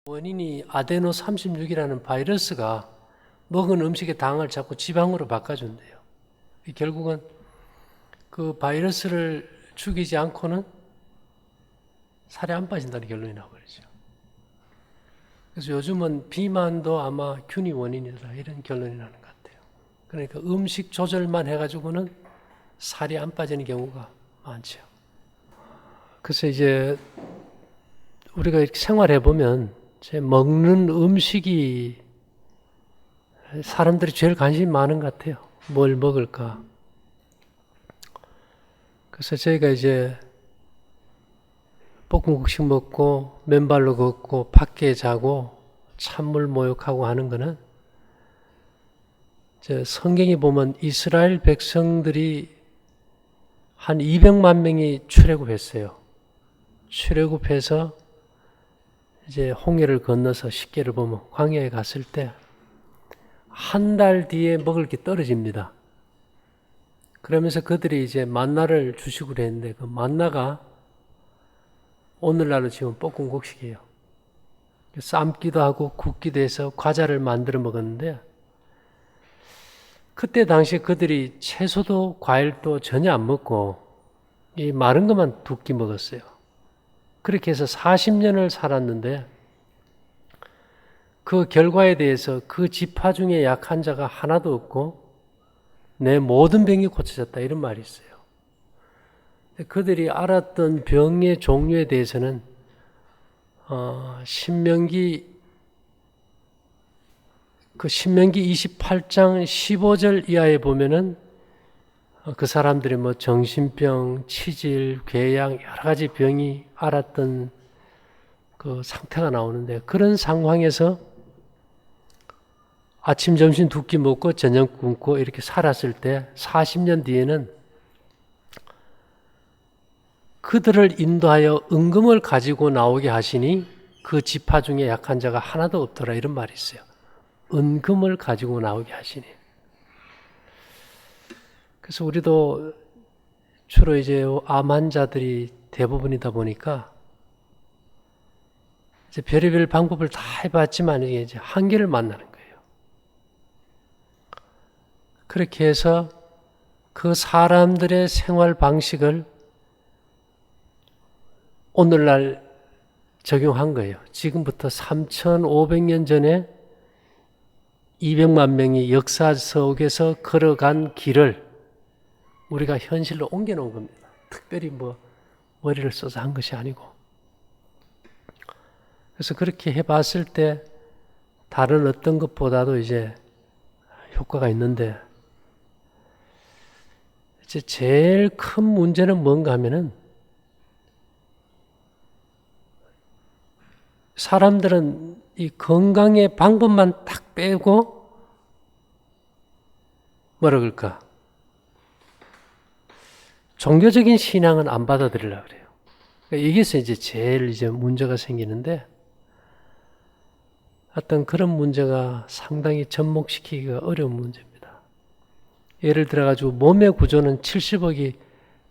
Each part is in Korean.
원인이 아데노 36이라는 바이러스가 먹은 음식의 당을 자꾸 지방으로 바꿔준대요. 결국은 그 바이러스를 죽이지 않고는 살이 안 빠진다는 결론이 나와버리죠. 그래서 요즘은 비만도 아마 균이 원인이다 이런 결론이 나는 것 같아요. 그러니까 음식 조절만 해가지고는 살이 안 빠지는 경우가 많죠. 그래서 이제 우리가 이렇게 생활해 보면 먹는 음식이 사람들이 제일 관심이 많은 것 같아요. 뭘 먹을까? 그래서 저희가 이제 볶음국식 먹고 맨발로 걷고 밖에 자고 찬물 모욕하고 하는 거는 성경에 보면 이스라엘 백성들이 한 200만 명이 출애굽했어요. 출애굽해서 이제 홍해를 건너서 십계를 보면 광야에 갔을 때 한 달 뒤에 먹을 게 떨어집니다. 그러면서 그들이 이제 만나를 주시고 그랬는데 그 만나가 오늘날로 지금 볶음국식이에요. 삶기도 하고 굽기도 해서 과자를 만들어 먹었는데 그때 당시에 그들이 채소도 과일도 전혀 안 먹고 이 마른 것만 두 끼 먹었어요. 그렇게 해서 40년을 살았는데 그 결과에 대해서 그 지파 중에 약한 자가 하나도 없고 내 모든 병이 고쳐졌다 이런 말이 있어요. 그들이 알았던 병의 종류에 대해서는 신명기 28장 15절 이하에 보면은 그 사람들이 뭐 정신병, 치질, 궤양 여러 가지 병이 알았던 그 상태가 나오는데 그런 상황에서 아침, 점심 두 끼 먹고 저녁 굶고 이렇게 살았을 때 40년 뒤에는 그들을 인도하여 은금을 가지고 나오게 하시니 그 지파 중에 약한 자가 하나도 없더라 이런 말이 있어요. 은금을 가지고 나오게 하시니. 그래서 우리도 주로 이제 암 환자들이 대부분이다 보니까 이제 별의별 방법을 다 해봤지만 이제 한계를 만나는 거예요. 그렇게 해서 그 사람들의 생활 방식을 오늘날 적용한 거예요. 지금부터 3,500년 전에 200만 명이 역사 속에서 걸어간 길을 우리가 현실로 옮겨놓은 겁니다. 특별히 뭐 머리를 써서 한 것이 아니고. 그래서 그렇게 해봤을 때 다른 어떤 것보다도 이제 효과가 있는데 이제 제일 큰 문제는 뭔가 하면은 사람들은 이 건강의 방법만 딱 빼고 뭐라 그럴까? 종교적인 신앙은 안 받아들이려고 그래요. 그러니까 여기서 이제 제일 이제 문제가 생기는데 어떤 그런 문제가 상당히 접목시키기가 어려운 문제입니다. 예를 들어가지고 몸의 구조는 70억이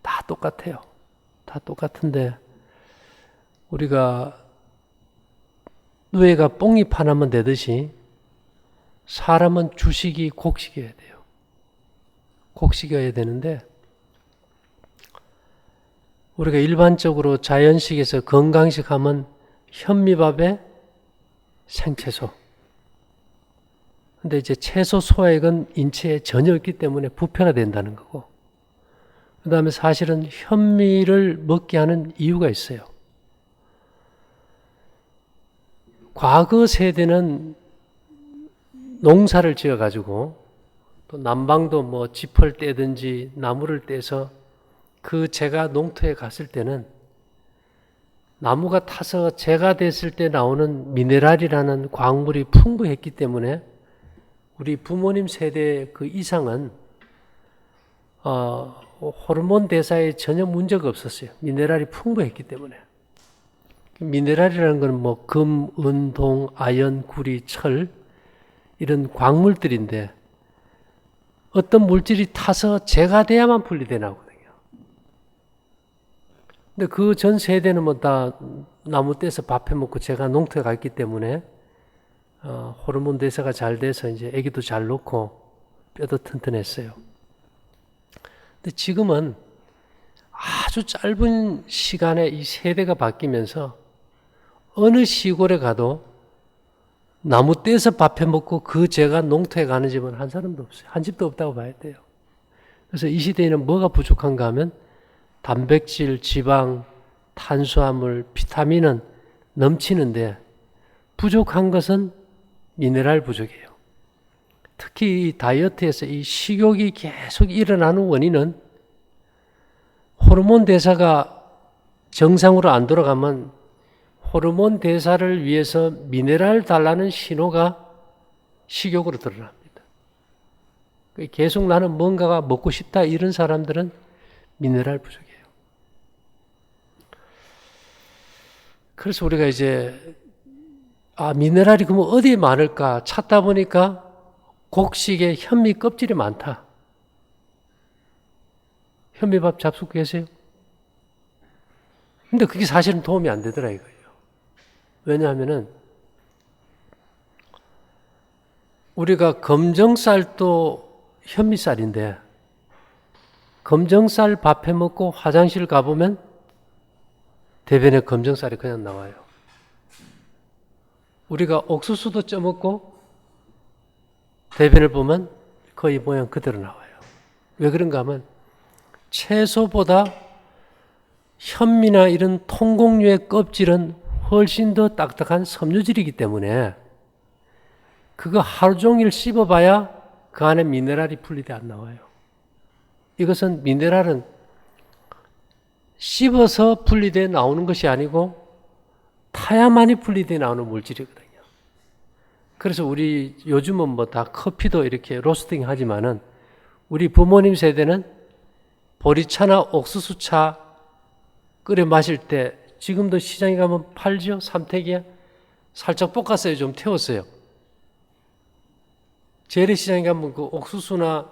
다 똑같아요. 다 똑같은데 우리가 누에가 뽕잎 하나만 내듯이 사람은 주식이 곡식이어야 돼요. 곡식이어야 되는데 우리가 일반적으로 자연식에서 건강식 하면 현미밥에 생채소. 근데 이제 채소 소액은 인체에 전혀 없기 때문에 부패가 된다는 거고. 그 다음에 사실은 현미를 먹게 하는 이유가 있어요. 과거 세대는 농사를 지어가지고 또 남방도 뭐 짚을 떼든지 나무를 떼서 그 재가 농토에 갔을 때는 나무가 타서 재가 됐을 때 나오는 미네랄이라는 광물이 풍부했기 때문에 우리 부모님 세대 그 이상은 호르몬 대사에 전혀 문제가 없었어요. 미네랄이 풍부했기 때문에. 미네랄이라는 건 뭐 금, 은, 동, 아연, 구리, 철 이런 광물들인데 어떤 물질이 타서 재가 돼야만 분리돼 나오거든요. 근데 그 전 세대는 뭐 다 나무 떼서 밥 해먹고 제가 농토에 가 있기 때문에 호르몬 대사가 잘 돼서 이제 아기도 잘 놓고 뼈도 튼튼했어요. 근데 지금은 아주 짧은 시간에 이 세대가 바뀌면서 어느 시골에 가도 나무 떼서 밥 해먹고 그 제가 농토에 가는 집은 한 사람도 없어요. 한 집도 없다고 봐야 돼요. 그래서 이 시대에는 뭐가 부족한가 하면 단백질, 지방, 탄수화물, 비타민은 넘치는데 부족한 것은 미네랄 부족이에요. 특히 이 다이어트에서 이 식욕이 계속 일어나는 원인은 호르몬 대사가 정상으로 안 돌아가면 호르몬 대사를 위해서 미네랄 달라는 신호가 식욕으로 드러납니다. 계속 나는 뭔가가 먹고 싶다 이런 사람들은 미네랄 부족이에요. 그래서 우리가 이제 미네랄이 그러면 어디에 많을까 찾다 보니까 곡식에 현미 껍질이 많다. 현미밥 잡수고 계세요? 근데 그게 사실은 도움이 안 되더라 이거예요. 왜냐하면은 우리가 검정쌀도 현미쌀인데 검정쌀 밥 해먹고 화장실 가보면 대변에 검정쌀이 그냥 나와요. 우리가 옥수수도 쪄먹고 대변을 보면 거의 모양 그대로 나와요. 왜 그런가 하면 채소보다 현미나 이런 통곡류의 껍질은 훨씬 더 딱딱한 섬유질이기 때문에 그거 하루 종일 씹어봐야 그 안에 미네랄이 분리돼 안 나와요. 이것은 미네랄은 씹어서 분리돼 나오는 것이 아니고 타야만이 분리돼 나오는 물질이거든요. 그래서 우리 요즘은 뭐 다 커피도 이렇게 로스팅 하지만은 우리 부모님 세대는 보리차나 옥수수차 끓여 마실 때 지금도 시장에 가면 팔죠? 삼태기에 살짝 볶았어요. 좀 태웠어요. 재래시장에 가면 그 옥수수나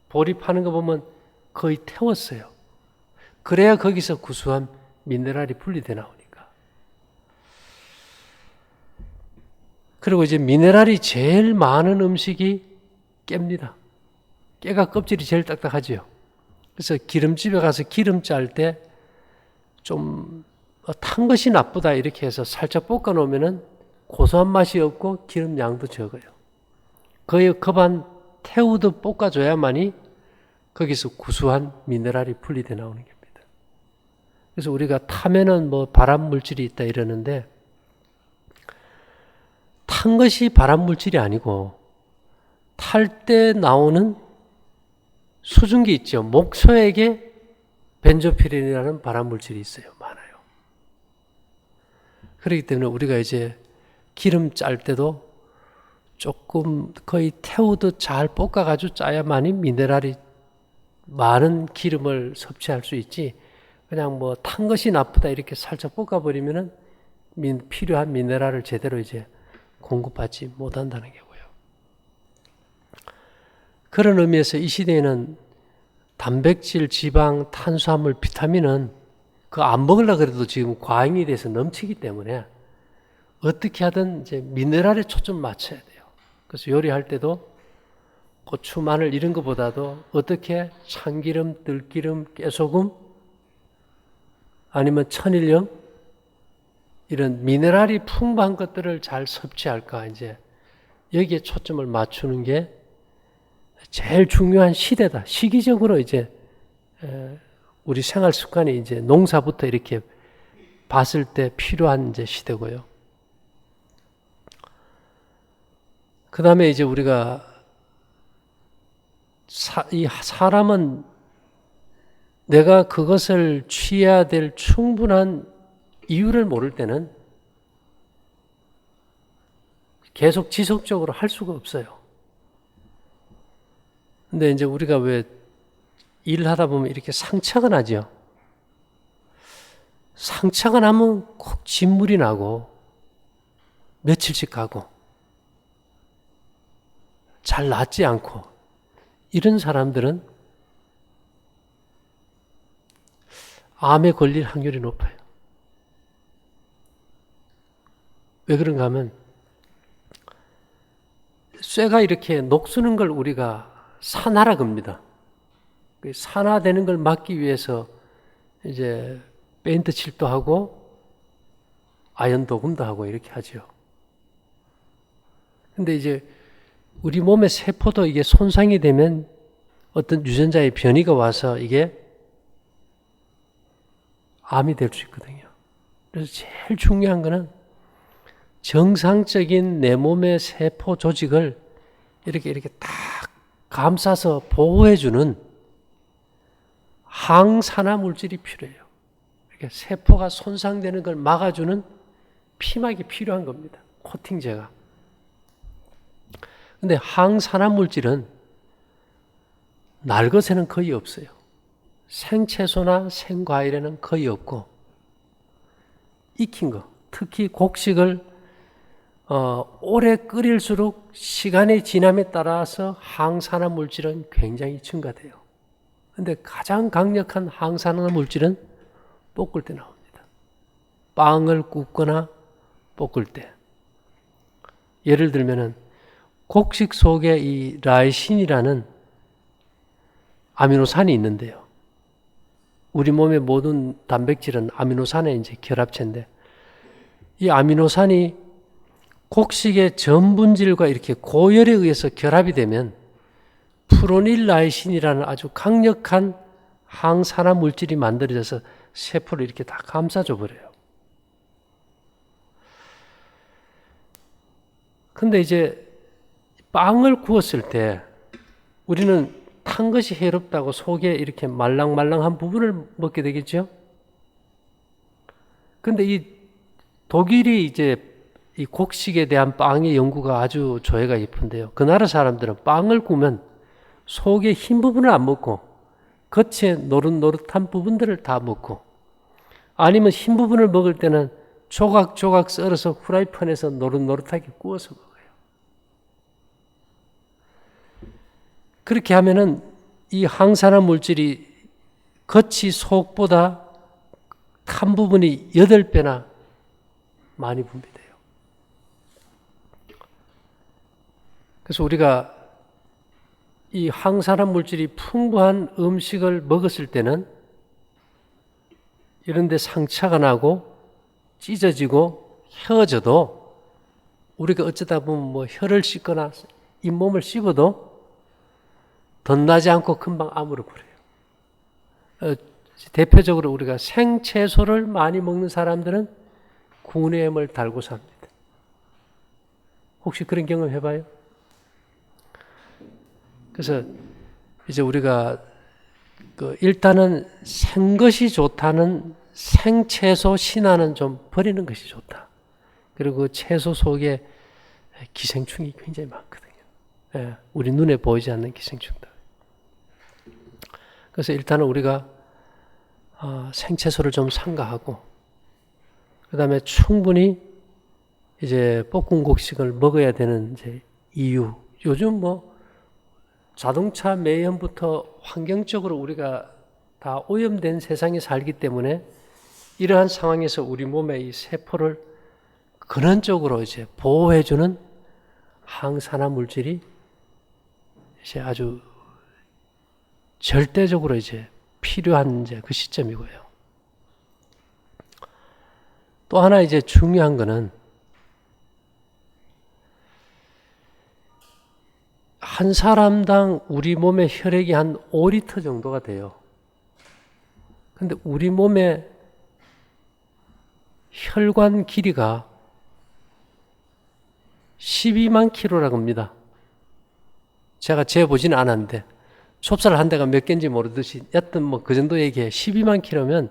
보리 파는 거 보면 거의 태웠어요. 그래야 거기서 구수한 미네랄이 분리돼 나오니까. 그리고 이제 미네랄이 제일 많은 음식이 깨입니다. 깨가 껍질이 제일 딱딱하죠. 그래서 기름집에 가서 기름 짤 때 좀 탄 것이 나쁘다 이렇게 해서 살짝 볶아 놓으면은 고소한 맛이 없고 기름 양도 적어요. 거의 급한 태우듯 볶아줘야만이 거기서 구수한 미네랄이 분리돼 나오는 겁니다. 그래서 우리가 타면은 뭐 발암 물질이 있다 이러는데 탄 것이 발암 물질이 아니고 탈 때 나오는 수증기 있죠. 목초액에 벤조피렌이라는 발암 물질이 있어요. 많아요. 그렇기 때문에 우리가 이제 기름 짤 때도 조금 거의 태우듯 잘 볶아가지고 짜야만이 미네랄이 많은 기름을 섭취할 수 있지. 그냥 뭐 탄 것이 나쁘다 이렇게 살짝 볶아버리면은 필요한 미네랄을 제대로 이제 공급받지 못한다는 거고요. 그런 의미에서 이 시대에는 단백질, 지방, 탄수화물, 비타민은 그거 안 먹으려고 그래도 지금 과잉이 돼서 넘치기 때문에 어떻게 하든 이제 미네랄에 초점 맞춰야 돼요. 그래서 요리할 때도 고추, 마늘 이런 것보다도 어떻게 참기름, 들기름, 깨소금 아니면 천일염 이런 미네랄이 풍부한 것들을 잘 섭취할까 이제 여기에 초점을 맞추는 게 제일 중요한 시대다. 시기적으로 이제 우리 생활 습관이 이제 농사부터 이렇게 봤을 때 필요한 이제 시대고요. 그 다음에 이제 우리가 이 사람은 내가 그것을 취해야 될 충분한 이유를 모를 때는 계속 지속적으로 할 수가 없어요. 근데 이제 우리가 왜 일을 하다 보면 이렇게 상처가 나죠. 상처가 나면 꼭 진물이 나고 며칠씩 가고 잘 낫지 않고 이런 사람들은 암에 걸릴 확률이 높아요. 왜 그런가 하면 쇠가 이렇게 녹쓰는 걸 우리가 산화라 겁니다. 산화되는 걸 막기 위해서 이제 페인트 칠도 하고 아연 도금도 하고 이렇게 하죠. 근데 이제 우리 몸의 세포도 이게 손상이 되면 어떤 유전자의 변이가 와서 이게 암이 될 수 있거든요. 그래서 제일 중요한 거는 정상적인 내 몸의 세포 조직을 이렇게 딱 감싸서 보호해주는 항산화 물질이 필요해요. 그러니까 세포가 손상되는 걸 막아주는 피막이 필요한 겁니다. 코팅제가. 근데 항산화 물질은 날것에는 거의 없어요. 생채소나 생과일에는 거의 없고, 익힌 거, 특히 곡식을 오래 끓일수록 시간의 지남에 따라서 항산화 물질은 굉장히 증가돼요. 근데 가장 강력한 항산화 물질은 볶을 때 나옵니다. 빵을 굽거나 볶을 때. 예를 들면은 곡식 속에 이 라이신이라는 아미노산이 있는데요. 우리 몸의 모든 단백질은 아미노산의 이제 결합체인데, 이 아미노산이 곡식의 전분질과 이렇게 고열에 의해서 결합이 되면 프로닐 라이신이라는 아주 강력한 항산화 물질이 만들어져서 세포를 이렇게 다 감싸줘 버려요. 근데 이제 빵을 구웠을 때 우리는 탄 것이 해롭다고 속에 이렇게 말랑말랑한 부분을 먹게 되겠죠? 근데 이 독일이 이제 이 곡식에 대한 빵의 연구가 아주 조예가 깊은데요. 그 나라 사람들은 빵을 구우면 속의 흰 부분을 안 먹고 겉에 노릇노릇한 부분들을 다 먹고, 아니면 흰 부분을 먹을 때는 조각조각 썰어서 후라이팬에서 노릇노릇하게 구워서 먹어요. 그렇게 하면은 이 항산화 물질이 겉이 속보다 탄 부분이 8배나 많이 분비돼요. 그래서 우리가 이 항산화 물질이 풍부한 음식을 먹었을 때는 이런 데 상처가 나고 찢어지고 혀져도 우리가 어쩌다 보면 뭐 혀를 씹거나 잇몸을 씹어도 덧나지 않고 금방 아물어 버려요. 대표적으로 우리가 생채소를 많이 먹는 사람들은 구내염을 달고 삽니다. 혹시 그런 경험 해봐요? 그래서 이제 우리가 일단은 생것이 좋다는 생채소 신화는 좀 버리는 것이 좋다. 그리고 채소 속에 기생충이 굉장히 많거든요. 예, 우리 눈에 보이지 않는 기생충들. 그래서 일단은 우리가 생채소를 좀 삼가하고, 그 다음에 충분히 이제 볶은 곡식을 먹어야 되는 이제 이유. 요즘 뭐 자동차 매연부터 환경적으로 우리가 다 오염된 세상에 살기 때문에 이러한 상황에서 우리 몸의 이 세포를 근원적으로 이제 보호해주는 항산화 물질이 이제 아주 절대적으로 이제 필요한 이제 그 시점이고요. 또 하나 이제 중요한 거는 한 사람당 우리 몸의 혈액이 한 5리터 정도가 돼요. 근데 우리 몸의 혈관 길이가 12만 킬로라고 합니다. 제가 재보지는 않았는데 좁쌀 한 대가 몇 개인지 모르듯이 여튼 뭐 그 정도 얘기해. 12만 킬로면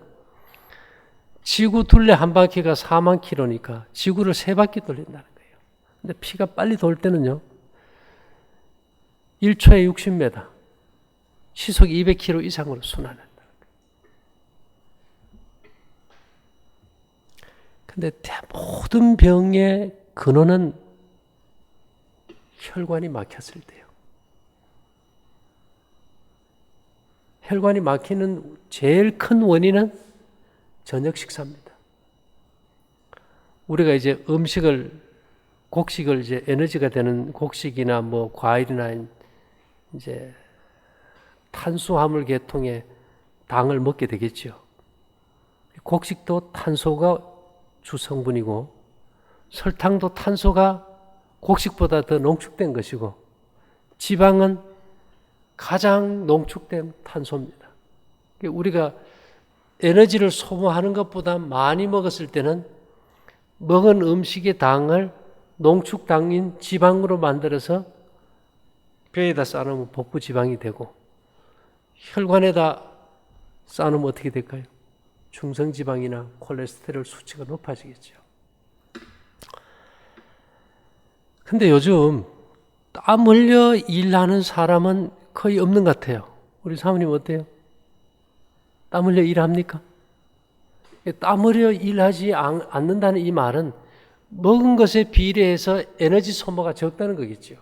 지구 둘레 한 바퀴가 4만 킬로니까 지구를 3바퀴 돌린다는 거예요. 근데 피가 빨리 돌 때는요 1초에 60m, 시속 200km 이상으로 순환한다는 거예요. 근데 모든 병의 근원은 혈관이 막혔을 때요. 혈관이 막히는 제일 큰 원인은 저녁 식사입니다. 우리가 이제 곡식을 이제 에너지가 되는 곡식이나 뭐 과일이나 이제 탄수화물 계통의 당을 먹게 되겠죠. 곡식도 탄소가 주성분이고 설탕도 탄소가 곡식보다 더 농축된 것이고 지방은 가장 농축된 탄소입니다. 우리가 에너지를 소모하는 것보다 많이 먹었을 때는 먹은 음식의 당을 농축당인 지방으로 만들어서 뼈에다 쌓아놓으면 복부지방이 되고 혈관에다 쌓아놓으면 어떻게 될까요? 중성지방이나 콜레스테롤 수치가 높아지겠죠. 근데 요즘 땀 흘려 일하는 사람은 거의 없는 것 같아요. 우리 사모님 어때요? 땀 흘려 일합니까? 땀 흘려 일하지 않는다는 이 말은 먹은 것에 비례해서 에너지 소모가 적다는 거겠죠.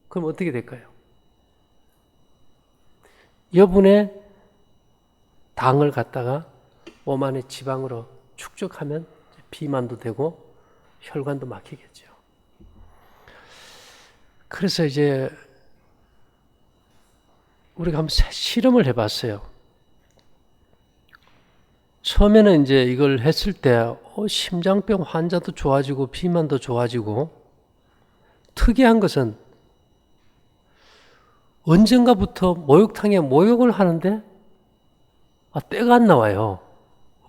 그럼 어떻게 될까요? 여분의 당을 갖다가 몸 안에 지방으로 축적하면 비만도 되고 혈관도 막히겠죠. 그래서 이제 우리가 한번 실험을 해봤어요. 처음에는 이제 이걸 했을 때 심장병 환자도 좋아지고 비만도 좋아지고 특이한 것은 언젠가부터 목욕탕에 목욕을 하는데 때가 안 나와요.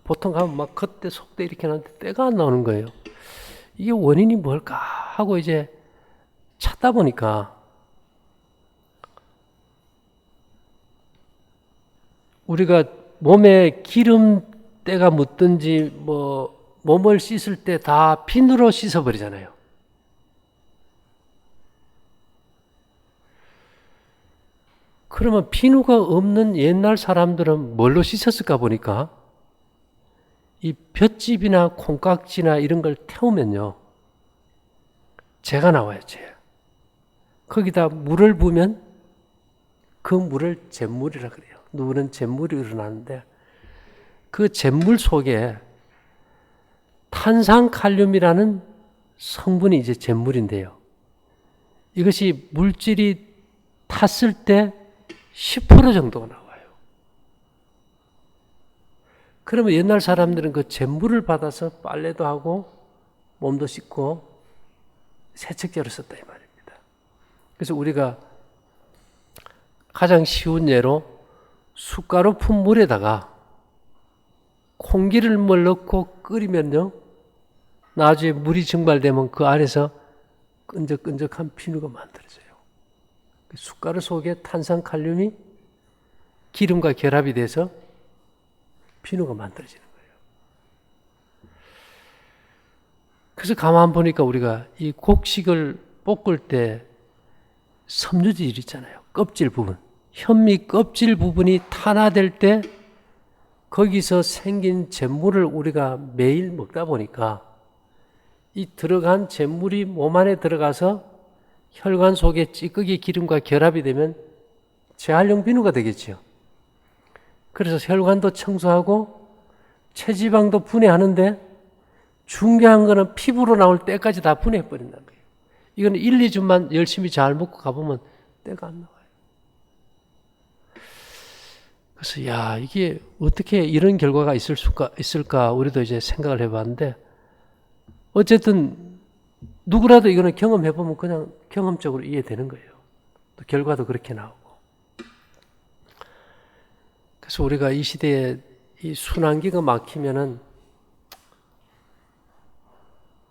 보통 가면 막 겉대 속대 이렇게 나는데 때가 안 나오는 거예요. 이게 원인이 뭘까 하고 이제 찾다 보니까 우리가 몸에 기름때가 묻든지 뭐 몸을 씻을 때 다 비누로 씻어버리잖아요. 그러면 비누가 없는 옛날 사람들은 뭘로 씻었을까 보니까 이 볏짚이나 콩깍지나 이런 걸 태우면요. 재가 나와요, 재. 거기다 물을 부으면 그 물을 잿물이라 그래요. 누구는 잿물이 일어나는데 그 잿물 속에 탄산칼륨이라는 성분이 이제 잿물인데요. 이것이 물질이 탔을 때 10% 정도가 나와요. 그러면 옛날 사람들은 그 잿물을 받아서 빨래도 하고 몸도 씻고 세척제로 썼다 이 말입니다. 그래서 우리가 가장 쉬운 예로 숟가루 푼 물에다가 콩기름을 넣고 끓이면요. 나중에 물이 증발되면 그 안에서 끈적끈적한 비누가 만들어져요. 숟가루 속에 탄산칼륨이 기름과 결합이 돼서 비누가 만들어지는 거예요. 그래서 가만 보니까 우리가 이 곡식을 볶을 때 섬유질 있잖아요. 껍질 부분. 현미 껍질 부분이 탄화될 때 거기서 생긴 잿물을 우리가 매일 먹다 보니까 이 들어간 잿물이 몸 안에 들어가서 혈관 속에 찌꺼기 기름과 결합이 되면 재활용 비누가 되겠죠. 그래서 혈관도 청소하고 체지방도 분해하는데 중요한 거는 피부로 나올 때까지 다 분해해버린다는 거예요. 이건 1, 2주만 열심히 잘 먹고 가보면 때가 안 나와요. 그래서 이게 어떻게 이런 결과가 있을까 우리도 이제 생각을 해봤는데 어쨌든 누구라도 이거는 경험해보면 그냥 경험적으로 이해되는 거예요. 또 결과도 그렇게 나오고. 그래서 우리가 이 시대에 이 순환기가 막히면은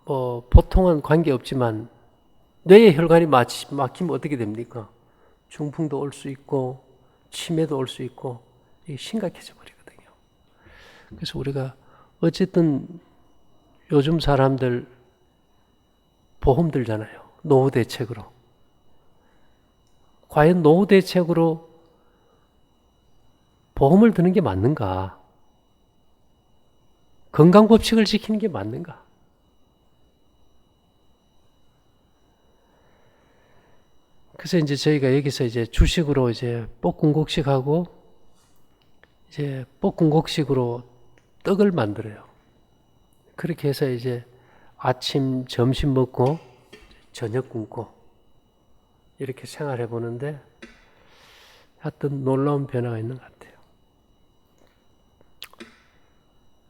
뭐 보통은 관계없지만 뇌의 혈관이 막히면 어떻게 됩니까? 중풍도 올 수 있고 치매도 올 수 있고 이게 심각해져 버리거든요. 그래서 우리가 어쨌든 요즘 사람들 보험 들잖아요. 노후 대책으로. 과연 노후 대책으로 보험을 드는 게 맞는가? 건강법칙을 지키는 게 맞는가? 그래서 이제 저희가 여기서 이제 주식으로 이제 볶음곡식하고 이제 볶음곡식으로 떡을 만들어요. 그렇게 해서 이제 아침, 점심 먹고 저녁 굶고 이렇게 생활해 보는데 하여튼 놀라운 변화가 있는 것 같아요.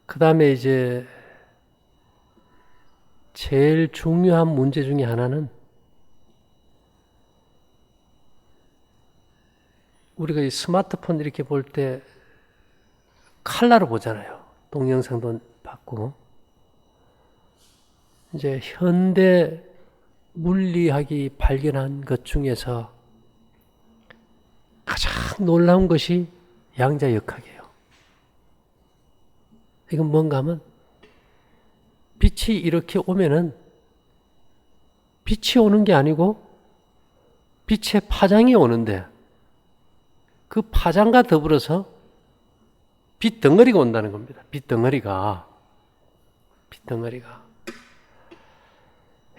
그 다음에 이제 제일 중요한 문제 중에 하나는 우리가 이 스마트폰 이렇게 볼 때 칼라로 보잖아요. 동영상도 받고. 이제 현대 물리학이 발견한 것 중에서 가장 놀라운 것이 양자역학이에요. 이건 뭔가 하면 빛이 이렇게 오면은 빛이 오는 게 아니고 빛의 파장이 오는데 그 파장과 더불어서 빛 덩어리가 온다는 겁니다. 빛 덩어리가.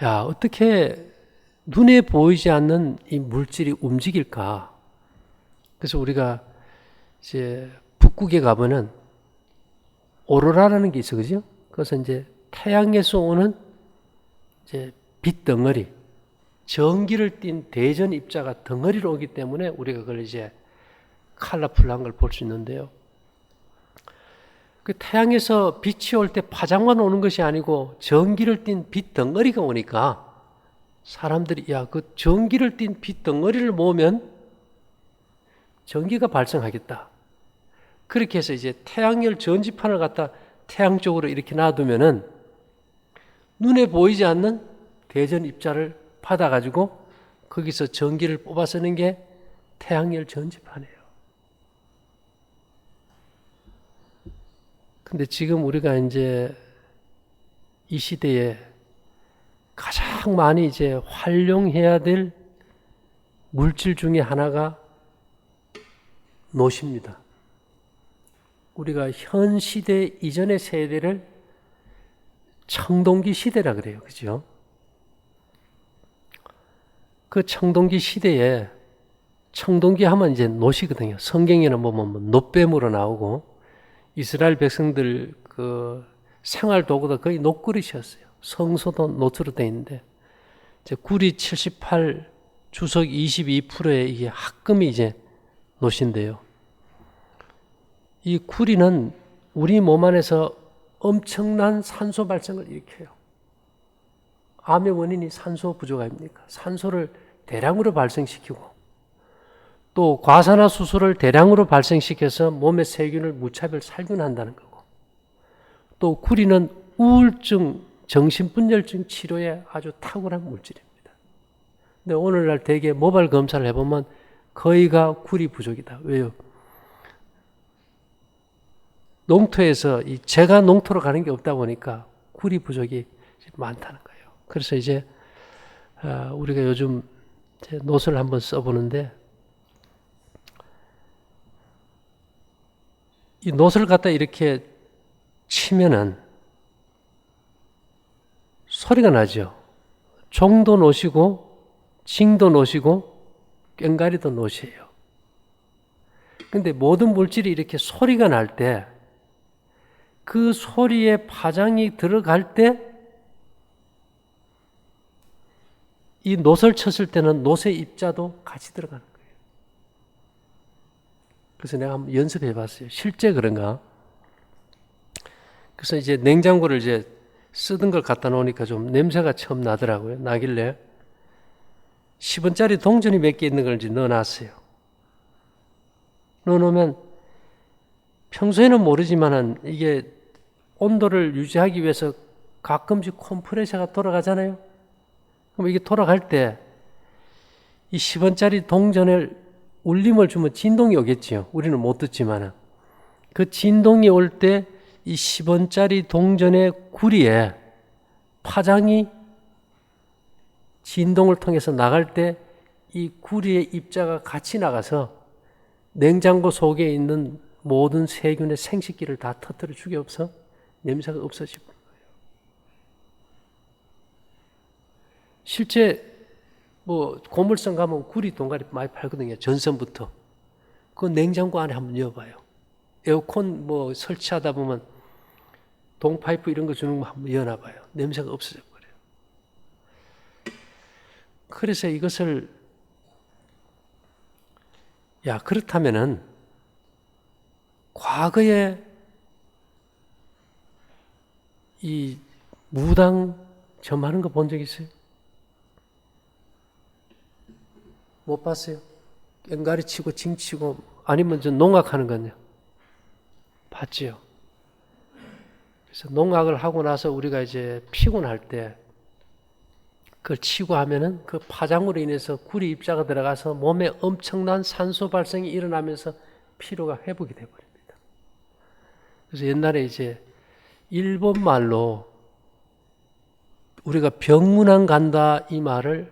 야, 어떻게 눈에 보이지 않는 이 물질이 움직일까? 그래서 우리가 이제 북극에 가보면 오로라라는 게 있어, 그죠? 그래서 이제 태양에서 오는 이제 빛 덩어리, 전기를 띤 대전 입자가 덩어리로 오기 때문에 우리가 그걸 이제 컬러풀한 걸 볼 수 있는데요. 그 태양에서 빛이 올 때 파장만 오는 것이 아니고 전기를 띤 빛 덩어리가 오니까 사람들이 야, 그 전기를 띤 빛 덩어리를 모으면 전기가 발생하겠다. 그렇게 해서 이제 태양열 전지판을 갖다 태양 쪽으로 이렇게 놔두면은 눈에 보이지 않는 대전 입자를 받아가지고 거기서 전기를 뽑아 쓰는 게 태양열 전지판이에요. 근데 지금 우리가 이제 이 시대에 가장 많이 이제 활용해야 될 물질 중에 하나가 노시입니다. 우리가 현 시대 이전의 세대를 청동기 시대라 그래요. 그죠? 그 청동기 시대에 청동기 하면 이제 노시거든요. 성경에는 보면 놋뱀으로 나오고 이스라엘 백성들 그 생활 도구도 거의 놋그릇이었어요. 성소도 놋으로 되어 있는데 이제 구리 78 주석 22%의 이게 합금이 이제 놋인데요. 이 구리는 우리 몸 안에서 엄청난 산소 발생을 일으켜요. 암의 원인이 산소 부족 아닙니까? 산소를 대량으로 발생시키고 또 과산화수소를 대량으로 발생시켜서 몸의 세균을 무차별 살균한다는 거고 또 구리는 우울증, 정신분열증 치료에 아주 탁월한 물질입니다. 근데 오늘날 대개 모발 검사를 해보면 거의가 구리 부족이다. 왜요? 농토에서 이 재가 농토로 가는 게 없다 보니까 구리 부족이 많다는 거예요. 그래서 이제 우리가 요즘 놋을 한번 써보는데 이 놋을 갖다 이렇게 치면은 소리가 나죠. 종도 놋이고 징도 놋이고 꽹가리도 놋이에요. 근데 모든 물질이 이렇게 소리가 날 때 그 소리에 파장이 들어갈 때 이 놋을 쳤을 때는 놋의 입자도 같이 들어가는 거예요. 그래서 내가 한번 연습해 봤어요. 실제 그런가? 그래서 이제 냉장고를 이제 쓰던 걸 갖다 놓으니까 좀 냄새가 처음 나더라고요. 나길래 10원짜리 동전이 몇 개 있는 걸 이제 넣어놨어요. 넣어놓으면 평소에는 모르지만은 이게 온도를 유지하기 위해서 가끔씩 컴프레셔가 돌아가잖아요. 그럼 이게 돌아갈 때 이 10원짜리 동전을 울림을 주면 진동이 오겠지요. 우리는 못 듣지만은 그 진동이 올 때 이 10원짜리 동전의 구리에 파장이 진동을 통해서 나갈 때 이 구리의 입자가 같이 나가서 냉장고 속에 있는 모든 세균의 생식기를 다 터뜨려 죽여서 냄새가 없어지는 거예요. 실제 뭐 고물상 가면 구리 동가리 많이 팔거든요. 전선부터. 그 냉장고 안에 한번 넣어봐요. 에어컨 뭐 설치하다 보면 동파이프 이런 거 주는 거 한번 여놔봐요. 냄새가 없어져 버려요. 그래서 이것을 그렇다면은 과거에 이 무당 점하는 거 본 적 있어요? 못 봤어요? 꽹가리 치고 징 치고 아니면 저 농악하는 건요? 봤지요? 그래서 농악을 하고 나서 우리가 이제 피곤할 때 그걸 치고 하면은 그 파장으로 인해서 구리 입자가 들어가서 몸에 엄청난 산소 발생이 일어나면서 피로가 회복이 되어버립니다. 그래서 옛날에 이제 일본 말로 우리가 병문안 간다 이 말을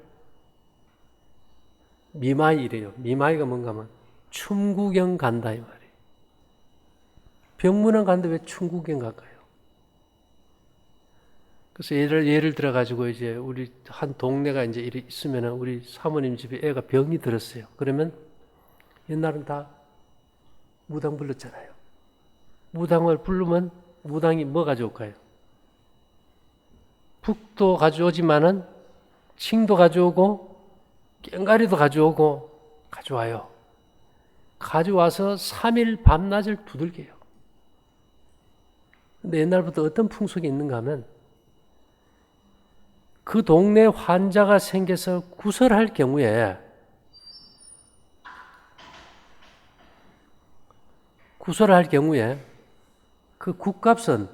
미마이래요. 미마이가 뭔가 하면 춤구경 간다 이 말이에요. 병문안 간다 왜 춤구경 갈까요? 그래서 예를 들어 가지고 이제 우리 한 동네가 이제 있으면은 우리 사모님 집에 애가 병이 들었어요. 그러면 옛날은 다 무당 불렀잖아요. 무당을 부르면 무당이 뭐 가져올까요? 북도 가져오지만은 칭도 가져오고 꽹가리도 가져와요. 가져와서 3일 밤낮을 두들겨요. 근데 옛날부터 어떤 풍속이 있는가 하면 그 동네 환자가 생겨서 구설할 경우에 그 굿값은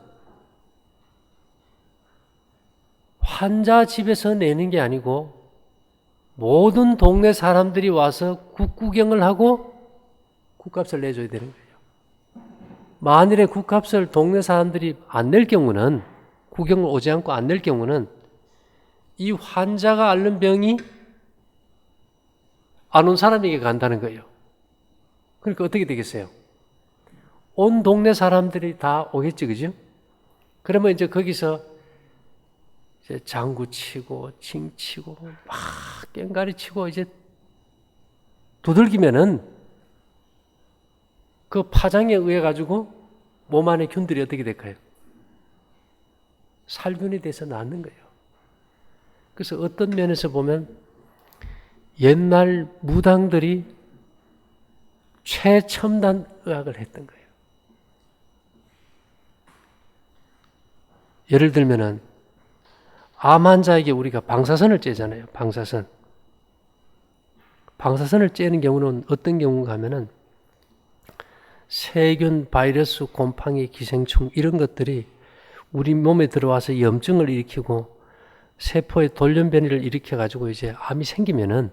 환자 집에서 내는 게 아니고 모든 동네 사람들이 와서 굿구경을 하고 굿값을 내줘야 되는 거예요. 만일에 굿값을 동네 사람들이 안 낼 경우는, 구경을 오지 않고 안 낼 경우는 이 환자가 앓는 병이 안 온 사람에게 간다는 거예요. 그러니까 어떻게 되겠어요? 온 동네 사람들이 다 오겠지, 그죠? 그러면 이제 거기서 이제 장구 치고, 징 치고, 막 꽹가리 치고 이제 두들기면은 그 파장에 의해 가지고 몸 안에 균들이 어떻게 될까요? 살균이 돼서 낫는 거예요. 그래서 어떤 면에서 보면 옛날 무당들이 최첨단 의학을 했던 거예요. 예를 들면은 암 환자에게 우리가 방사선을 쬐잖아요. 방사선을 쬐는 경우는 어떤 경우인가 하면은 세균, 바이러스, 곰팡이, 기생충 이런 것들이 우리 몸에 들어와서 염증을 일으키고 세포의 돌연변이를 일으켜가지고 이제 암이 생기면은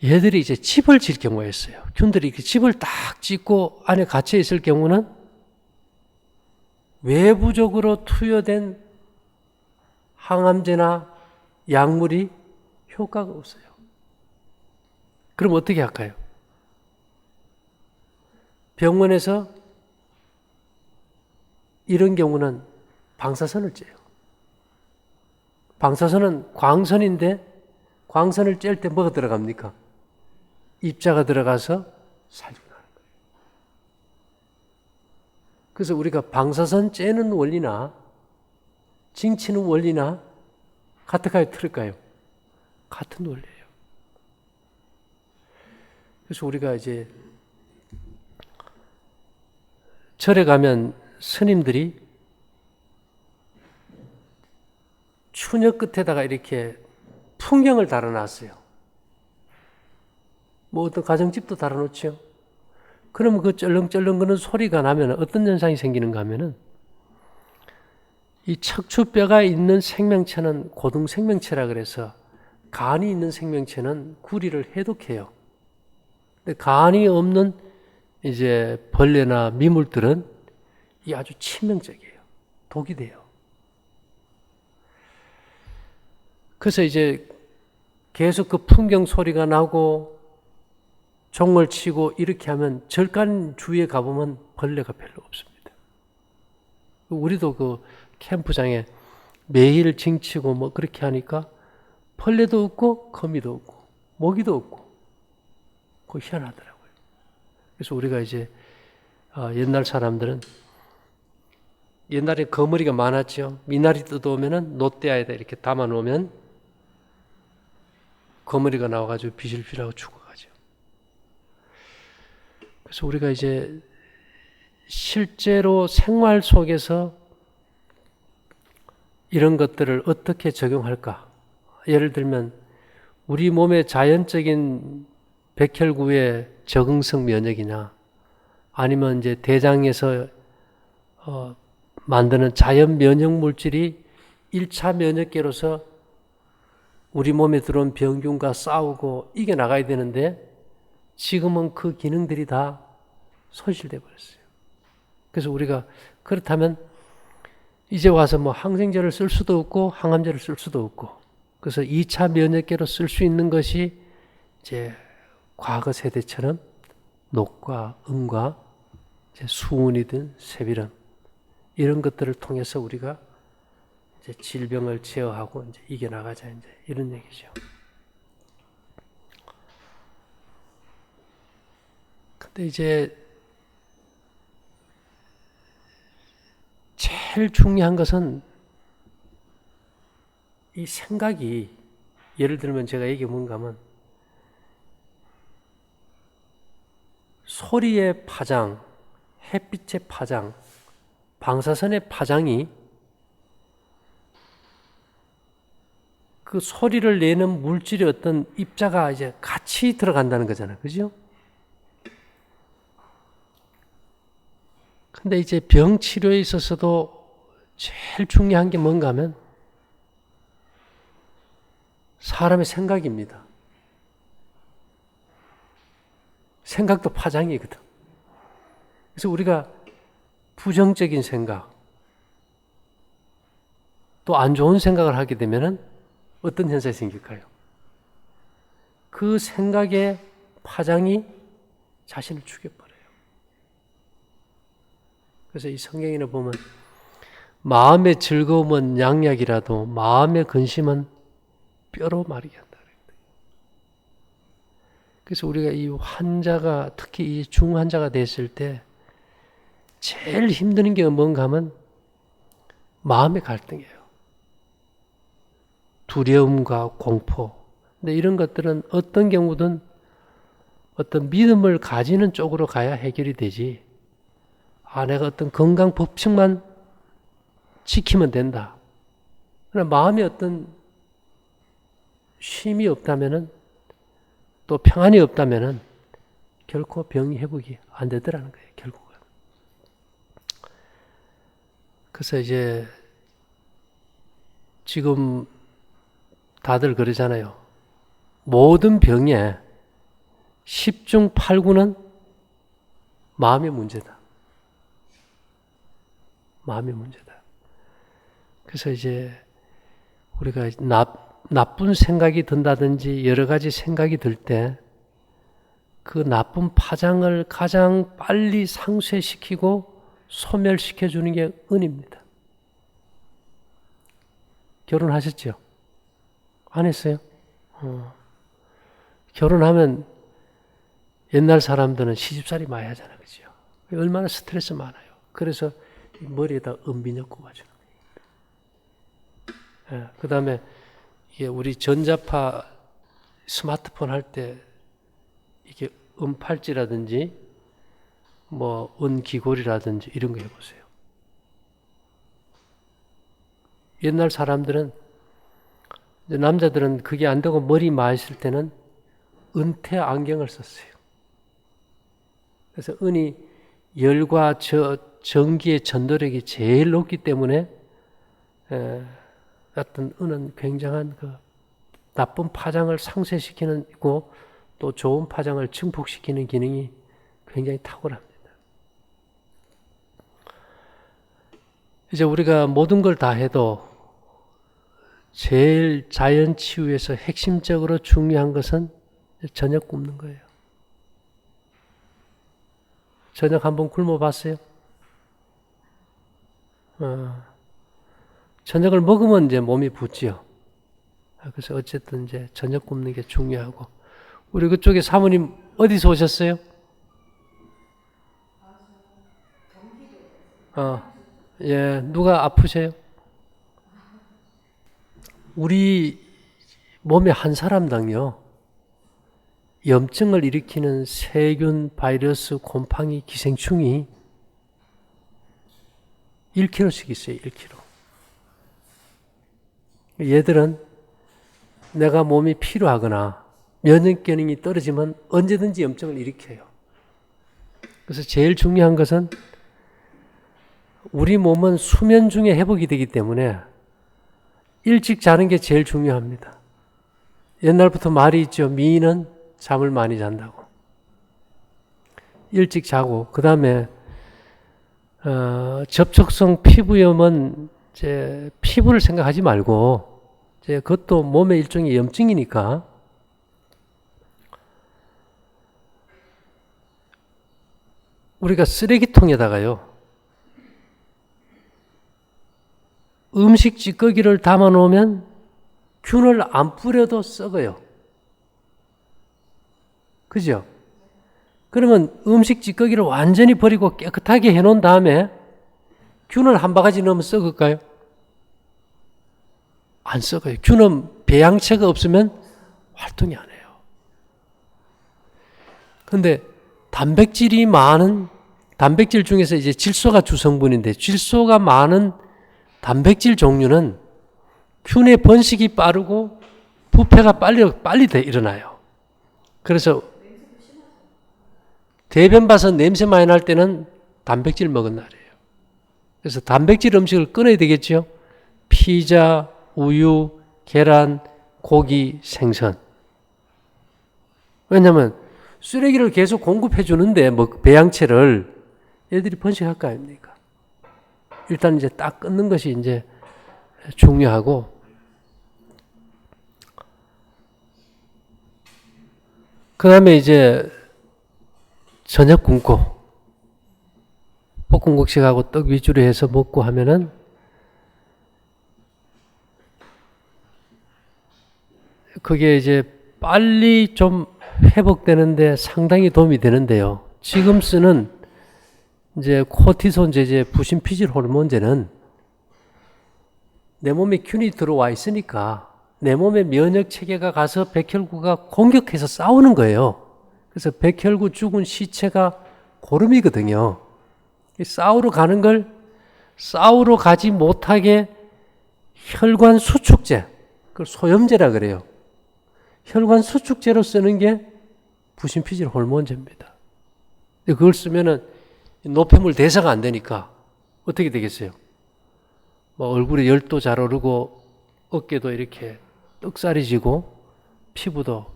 얘들이 이제 집을 질 경우가 있어요. 균들이 이렇게 집을 딱 짓고 안에 갇혀 있을 경우는 외부적으로 투여된 항암제나 약물이 효과가 없어요. 그럼 어떻게 할까요? 병원에서 이런 경우는 방사선을 쬐요. 방사선은 광선인데 광선을 쬐을 때 뭐가 들어갑니까? 입자가 들어가서 살균하는 거예요. 그래서 우리가 방사선 쬐는 원리나 징치는 원리나 같을까요? 틀릴까요? 같은 원리예요. 그래서 우리가 이제 절에 가면 스님들이 추녀 끝에다가 이렇게 풍경을 달아놨어요. 뭐 어떤 가정집도 달아놓죠. 그러면 그 쩔렁쩔렁 거는 소리가 나면 어떤 현상이 생기는가 하면은 이 척추뼈가 있는 생명체는 고등 생명체라 그래서 간이 있는 생명체는 구리를 해독해요. 근데 간이 없는 이제 벌레나 미물들은 이 아주 치명적이에요. 독이 돼요. 그래서 이제 계속 그 풍경 소리가 나고 종을 치고 이렇게 하면 절간 주위에 가보면 벌레가 별로 없습니다. 우리도 그 캠프장에 매일 징치고 뭐 그렇게 하니까 벌레도 없고 거미도 없고 모기도 없고 그거 희한하더라고요. 그래서 우리가 이제 옛날 사람들은 옛날에 거머리가 많았죠. 미나리 뜯어오면은 놋대야에다 이렇게 담아 놓으면 거머리가 나와가지고 비실비실하고 죽어가죠. 그래서 우리가 이제 실제로 생활 속에서 이런 것들을 어떻게 적용할까? 예를 들면 우리 몸의 자연적인 백혈구의 적응성 면역이나 아니면 이제 대장에서 만드는 자연 면역 물질이 1차 면역계로서 우리 몸에 들어온 병균과 싸우고 이겨나가야 되는데 지금은 그 기능들이 다 손실돼 버렸어요. 그래서 우리가 그렇다면 이제 와서 뭐 항생제를 쓸 수도 없고 항암제를 쓸 수도 없고 그래서 2차 면역계로 쓸 수 있는 것이 이제 과거 세대처럼 녹과 음과 이제 수은이든 세비름 이런 것들을 통해서 우리가 이제 질병을 제어하고 이제 이겨나가자 이제 이런 얘기죠. 근데 이제 제일 중요한 것은 이 생각이 예를 들면 제가 얘기해 뭔가 하면 소리의 파장, 햇빛의 파장, 방사선의 파장이 그 소리를 내는 물질의 어떤 입자가 이제 같이 들어간다는 거잖아요. 그죠? 근데 이제 병 치료에 있어서도 제일 중요한 게 뭔가 하면 사람의 생각입니다. 생각도 파장이거든. 그래서 우리가 부정적인 생각, 또 안 좋은 생각을 하게 되면은 어떤 현상이 생길까요? 그 생각의 파장이 자신을 죽여버려요. 그래서 이 성경에는 보면 마음의 즐거움은 양약이라도 마음의 근심은 뼈로 마르게 한다. 그래서 우리가 이 환자가 특히 이 중환자가 됐을 때 제일 힘드는 게 뭔가 하면 마음의 갈등이에요. 두려움과 공포. 근데 이런 것들은 어떤 경우든 어떤 믿음을 가지는 쪽으로 가야 해결이 되지. 내가 어떤 건강 법칙만 지키면 된다. 그러나 마음에 어떤 쉼이 없다면은 또 평안이 없다면은 결코 병이 회복이 안 되더라는 거예요, 결국은. 그래서 이제 지금 다들 그러잖아요. 모든 병에 10중 8구는 마음의 문제다. 마음의 문제다. 그래서 이제 우리가 나쁜 생각이 든다든지 여러 가지 생각이 들 때 그 나쁜 파장을 가장 빨리 상쇄시키고 소멸시켜 주는 게 은입니다. 결혼하셨죠? 안 했어요? 결혼하면 옛날 사람들은 시집살이 많이 하잖아요. 그죠? 얼마나 스트레스 많아요. 그래서 머리에다 은비 넣고 가죠. 그 다음에 이게 우리 전자파 스마트폰 할 때 이게 은팔찌라든지 뭐 은기골이라든지 이런 거 해보세요. 옛날 사람들은 남자들은 그게 안 되고 머리 많았을 때는 은퇴 안경을 썼어요. 그래서 은이 열과 전기의 전도력이 제일 높기 때문에 어떤 은은 굉장한 그 나쁜 파장을 상쇄시키는 고 또 좋은 파장을 증폭시키는 기능이 굉장히 탁월합니다. 이제 우리가 모든 걸 다 해도 제일 자연 치유에서 핵심적으로 중요한 것은 저녁 굶는 거예요. 저녁 한번 굶어 봤어요? 저녁을 먹으면 이제 몸이 붓지요. 그래서 어쨌든 이제 저녁 굶는 게 중요하고, 우리 그쪽에 사모님 어디서 오셨어요? 예, 누가 아프세요? 우리 몸에 한 사람당요, 염증을 일으키는 세균, 바이러스, 곰팡이, 기생충이 1kg씩 있어요. 1kg. 얘들은 내가 몸이 피로하거나 면역 기능이 떨어지면 언제든지 염증을 일으켜요. 그래서 제일 중요한 것은 우리 몸은 수면 중에 회복이 되기 때문에 일찍 자는 게 제일 중요합니다. 옛날부터 말이 있죠. 미인은 잠을 많이 잔다고. 일찍 자고, 그 다음에 접촉성 피부염은 이제 피부를 생각하지 말고, 이제 그것도 몸의 일종의 염증이니까 우리가 쓰레기통에다가요, 음식 찌꺼기를 담아 놓으면 균을 안 뿌려도 썩어요. 그죠? 그러면 음식 찌꺼기를 완전히 버리고 깨끗하게 해놓은 다음에 균을 한 바가지 넣으면 썩을까요? 안 썩어요. 균은 배양체가 없으면 활동이 안 해요. 근데 단백질이 많은, 단백질 중에서 이제 질소가 주성분인데, 질소가 많은 단백질 종류는 균의 번식이 빠르고 부패가 빨리 일어나요. 그래서 대변 봐서 냄새 많이 날 때는 단백질 먹은 날이에요. 그래서 단백질 음식을 끊어야 되겠죠. 피자, 우유, 계란, 고기, 생선. 왜냐하면 쓰레기를 계속 공급해 주는데 뭐 배양체를 애들이 번식할 거 아닙니까? 일단 이제 딱 끊는 것이 이제 중요하고, 그 다음에 이제 저녁 굶고 볶음국식하고 떡 위주로 해서 먹고 하면은 그게 이제 빨리 좀 회복되는데 상당히 도움이 되는데요. 지금 쓰는 이제 코티손 제제, 부신피질 호르몬제는 내 몸에 균이 들어와 있으니까 내 몸의 면역 체계가 가서 백혈구가 공격해서 싸우는 거예요. 그래서 백혈구 죽은 시체가 고름이거든요. 싸우러 가는 걸 싸우러 가지 못하게 혈관 수축제, 그걸 소염제라 그래요. 혈관 수축제로 쓰는 게 부신피질 호르몬제입니다. 그걸 쓰면은 노폐물 대사가 안 되니까 어떻게 되겠어요? 뭐 얼굴에 열도 잘 오르고 어깨도 이렇게 떡살이 지고 피부도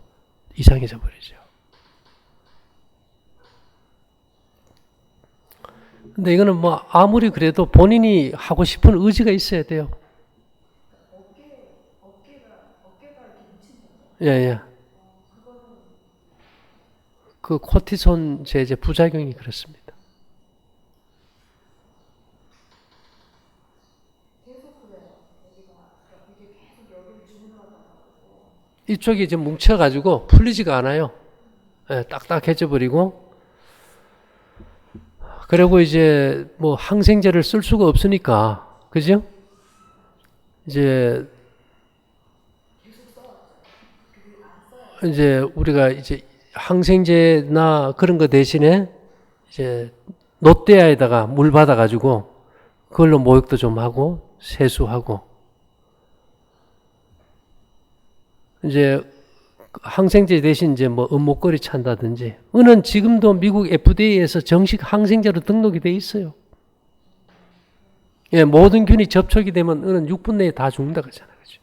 이상해져 버리죠. 근데 이거는 뭐 아무리 그래도 본인이 하고 싶은 의지가 있어야 돼요. 예, 예. 그 코티손 제제 부작용이 그렇습니다. 이쪽이 이제 뭉쳐가지고 풀리지가 않아요. 예, 딱딱해져 버리고. 그리고 이제 뭐 항생제를 쓸 수가 없으니까, 그죠? 이제 우리가 이제 항생제나 그런 거 대신에 이제 롯데아에다가 물 받아가지고 그걸로 목욕도 좀 하고 세수하고, 이제 항생제 대신 이제 뭐 은목걸이 찬다든지. 은은 지금도 미국 FDA에서 정식 항생제로 등록이 돼 있어요. 예, 모든 균이 접촉이 되면 은은 6분 내에 다 죽는다 그러잖아요. 그죠?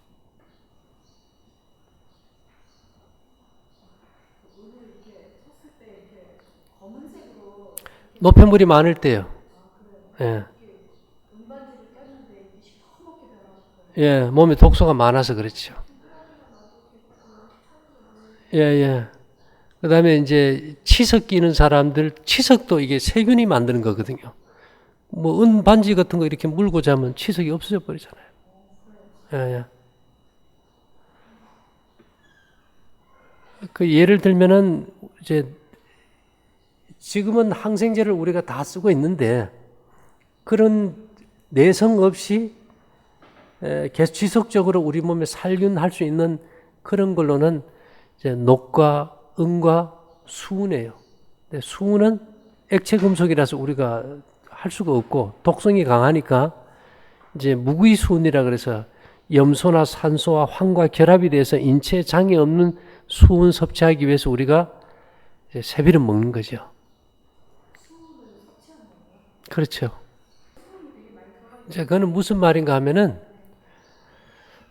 노폐물이 많을 때요. 예. 예, 몸에 독소가 많아서 그렇죠. 예, 예. 그 다음에 이제 치석 끼는 사람들, 치석도 이게 세균이 만드는 거거든요. 뭐 은 반지 같은 거 이렇게 물고 자면 치석이 없어져 버리잖아요. 예, 예. 그 예를 들면은 이제 지금은 항생제를 우리가 다 쓰고 있는데 그런 내성 없이 계속 지속적으로 우리 몸에 살균할 수 있는 그런 걸로는 이제 녹과 은과 수은이에요. 근데 수은은 액체 금속이라서 우리가 할 수가 없고 독성이 강하니까 이제 무기수은이라 그래서 염소나 산소와 황과 결합이 돼서 인체에 장애 없는 수은 섭취하기 위해서 우리가 이제 새비름 먹는 거죠. 그렇죠. 이제 그거는 무슨 말인가 하면은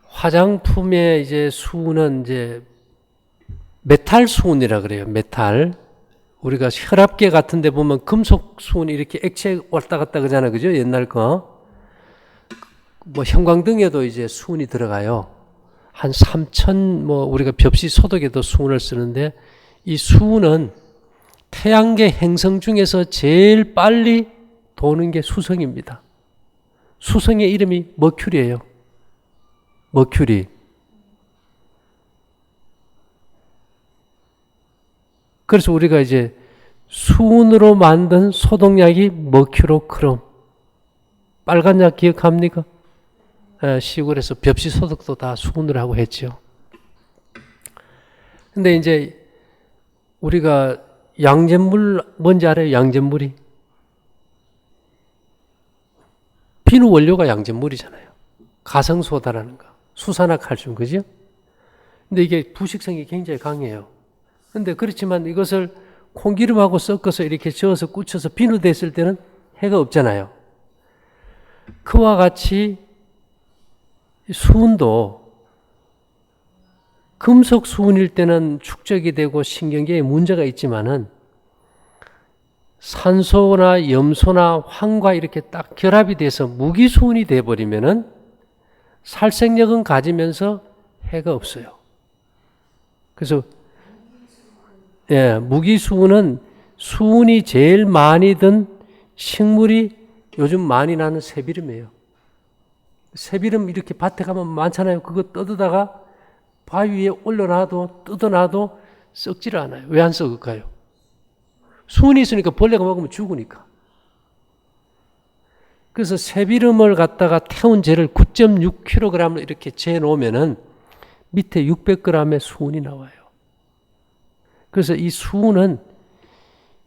화장품의 이제 수은은 이제 메탈 수은이라 그래요. 메탈. 우리가 혈압계 같은 데 보면 금속 수은이 이렇게 액체 왔다 갔다 그러잖아요. 그죠? 옛날 거. 뭐 형광등에도 이제 수은이 들어가요. 한 3,000 뭐 우리가 벽시 소독에도 수은을 쓰는데 이 수은은 태양계 행성 중에서 제일 빨리 도는 게 수성입니다. 수성의 이름이 머큐리예요. 머큐리. 그래서 우리가 이제 수은으로 만든 소독약이 머큐로크롬. 빨간 약 기억합니까? 시골에서 벽시 소독도 다 수은으로 하고 했죠. 근데 이제 우리가 양잿물 뭔지 알아요? 양잿물이? 비누 원료가 양잿물이잖아요. 가성소다라는 거. 수산화칼슘, 그죠? 근데 이게 부식성이 굉장히 강해요. 근데 그렇지만 이것을 콩기름하고 섞어서 이렇게 저어서 꽂혀서 비누 됐을 때는 해가 없잖아요. 그와 같이 수은도 금속 수은일 때는 축적이 되고 신경계에 문제가 있지만은 산소나 염소나 황과 이렇게 딱 결합이 돼서 무기수은이 돼버리면은 살생력은 가지면서 해가 없어요. 그래서 무기수은은 수은이 제일 많이 든 식물이 요즘 많이 나는 새비름이에요. 새비름 이렇게 밭에 가면 많잖아요. 그거 뜯어다가 바위 위에 올려놔도 뜯어놔도 썩지를 않아요. 왜 안 썩을까요? 수은이 있으니까 벌레가 먹으면 죽으니까. 그래서 새비름을 갖다가 태운 재를 9.6kg으로 이렇게 재 놓으면은 밑에 600g의 수은이 나와요. 그래서 이 수은은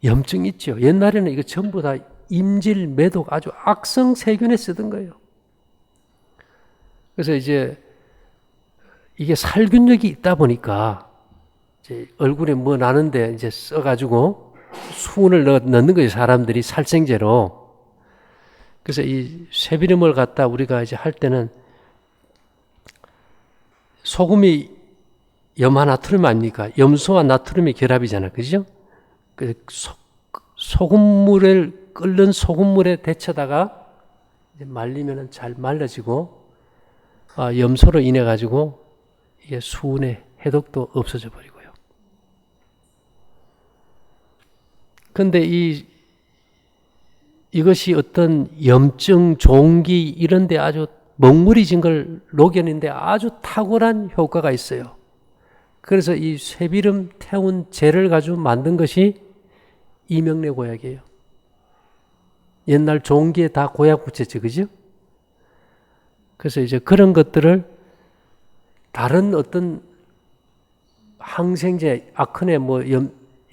염증 있죠. 옛날에는 이거 전부 다 임질, 매독 아주 악성 세균에 쓰던 거예요. 그래서 이제 이게 살균력이 있다 보니까 이제 얼굴에 뭐 나는데 이제 써가지고 수은을 넣는 거예요. 사람들이 살생제로. 그래서 이 새비름을 갖다 우리가 이제 할 때는 소금이 염화 나트륨 아닙니까? 염소와 나트륨의 결합이잖아. 그죠? 소금물을 끓는 소금물에 데쳐다가 이제 말리면은 잘 말라지고 염소로 인해 가지고 이게 수은의 해독도 없어져 버리고요. 근데 이것이 어떤 염증, 종기 이런 데 아주 먹물이진 걸 녹여내는데 아주 탁월한 효과가 있어요. 그래서 이 새비름 태운 재를 가지고 만든 것이 이명래 고약이에요. 옛날 종기에 다 고약 붙였지, 그죠? 그래서 이제 그런 것들을 다른 어떤 항생제, 아크네,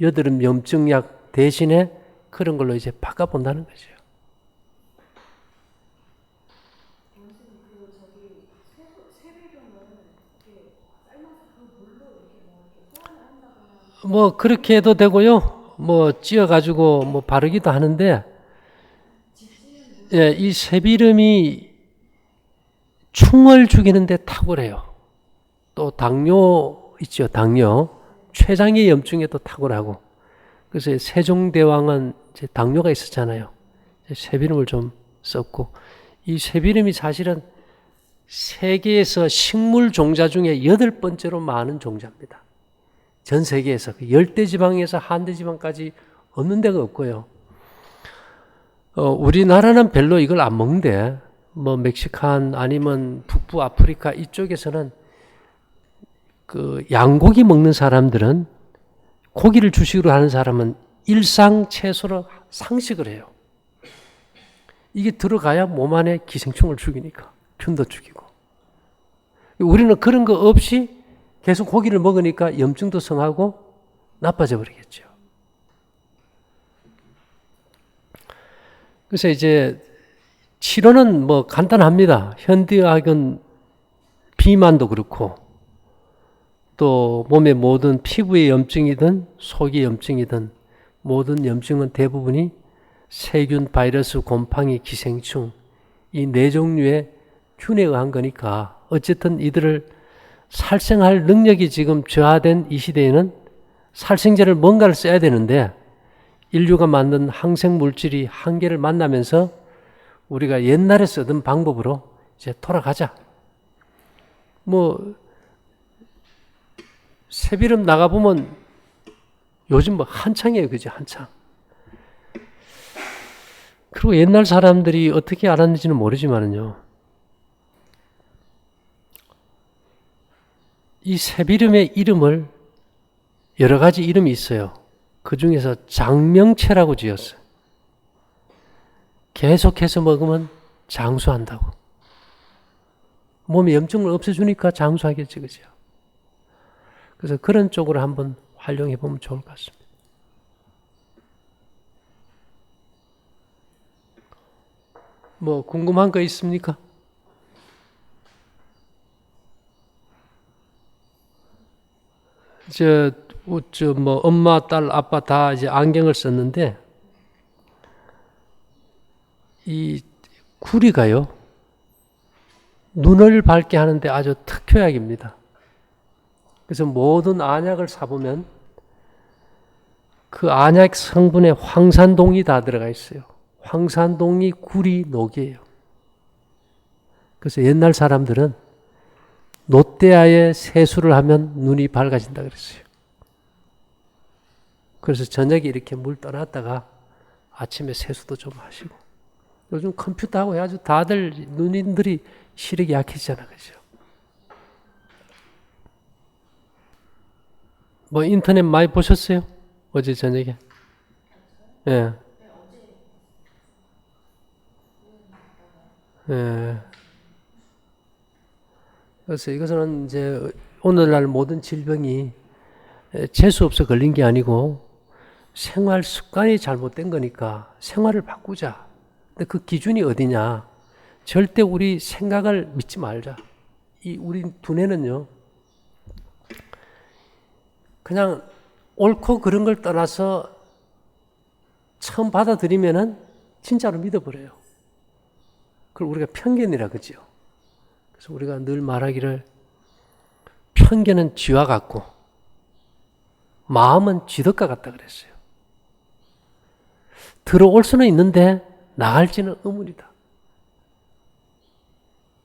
여드름 염증약 대신에 그런 걸로 이제 바꿔본다는 거죠. 뭐 그렇게 해도 되고요. 뭐 찧어가지고 뭐 바르기도 하는데, 이 새비름이 충을 죽이는데 탁월해요. 또 당뇨 있죠, 당뇨. 췌장의 염증에도 탁월하고. 그래서 세종대왕은 이제 당뇨가 있었잖아요. 새비름을 좀 썼고, 이 새비름이 사실은 세계에서 식물 종자 중에 8번째로 많은 종자입니다. 전 세계에서 열대지방에서 한대지방까지 없는 데가 없고요. 우리나라는 별로 이걸 안 먹는데 뭐 멕시칸 아니면 북부 아프리카 이쪽에서는 그 양고기 먹는 사람들은 고기를 주식으로 하는 사람은 일상 채소로 상식을 해요. 이게 들어가야 몸 안에 기생충을 죽이니까. 균도 죽이고. 우리는 그런 거 없이 계속 고기를 먹으니까 염증도 성하고 나빠져 버리겠죠. 그래서 이제 치료는 뭐 간단합니다. 현대의학은 비만도 그렇고 또 몸의 모든 피부의 염증이든 속의 염증이든 모든 염증은 대부분이 세균, 바이러스, 곰팡이, 기생충 이 네 종류의 균에 의한 거니까 어쨌든 이들을 살생할 능력이 지금 저하된 이 시대에는 살생제를 뭔가를 써야 되는데 인류가 만든 항생 물질이 한계를 만나면서 우리가 옛날에 쓰던 방법으로 이제 돌아가자. 뭐 새비름 나가보면 요즘 뭐 한창이에요. 그죠? 한창. 그리고 옛날 사람들이 어떻게 알았는지는 모르지만은요. 이 새비름의 이름을 여러 가지 이름이 있어요. 그 중에서 장명채라고 지었어요. 계속해서 먹으면 장수한다고. 몸에 염증을 없애주니까 장수하겠지, 그죠? 그래서 그런 쪽으로 한번 활용해 보면 좋을 것 같습니다. 뭐 궁금한 거 있습니까? 뭐 엄마, 딸, 아빠 다 이제 안경을 썼는데 이 구리가요 눈을 밝게 하는데 아주 특효약입니다. 그래서 모든 안약을 사보면 그 안약 성분에 황산동이 다 들어가 있어요. 황산동이 구리 녹이에요. 그래서 옛날 사람들은 노떼아에 세수를 하면 눈이 밝아진다 그랬어요. 그래서 저녁에 이렇게 물 떠났다가 아침에 세수도 좀 하시고. 요즘 컴퓨터하고 해가지고 다들 눈인들이 시력이 약해지잖아, 그죠? 뭐 인터넷 많이 보셨어요? 어제 저녁에? 예. 예. 그래서 이것은 이제 오늘날 모든 질병이 재수 없어 걸린 게 아니고 생활 습관이 잘못된 거니까 생활을 바꾸자. 근데 그 기준이 어디냐? 절대 우리 생각을 믿지 말자. 우리 두뇌는요, 그냥 옳고 그런 걸 떠나서 처음 받아들이면은 진짜로 믿어버려요. 그걸 우리가 편견이라 그죠. 그래서 우리가 늘 말하기를 편견은 쥐와 같고 마음은 쥐덫과 같다 그랬어요. 들어올 수는 있는데 나갈지는 의문이다.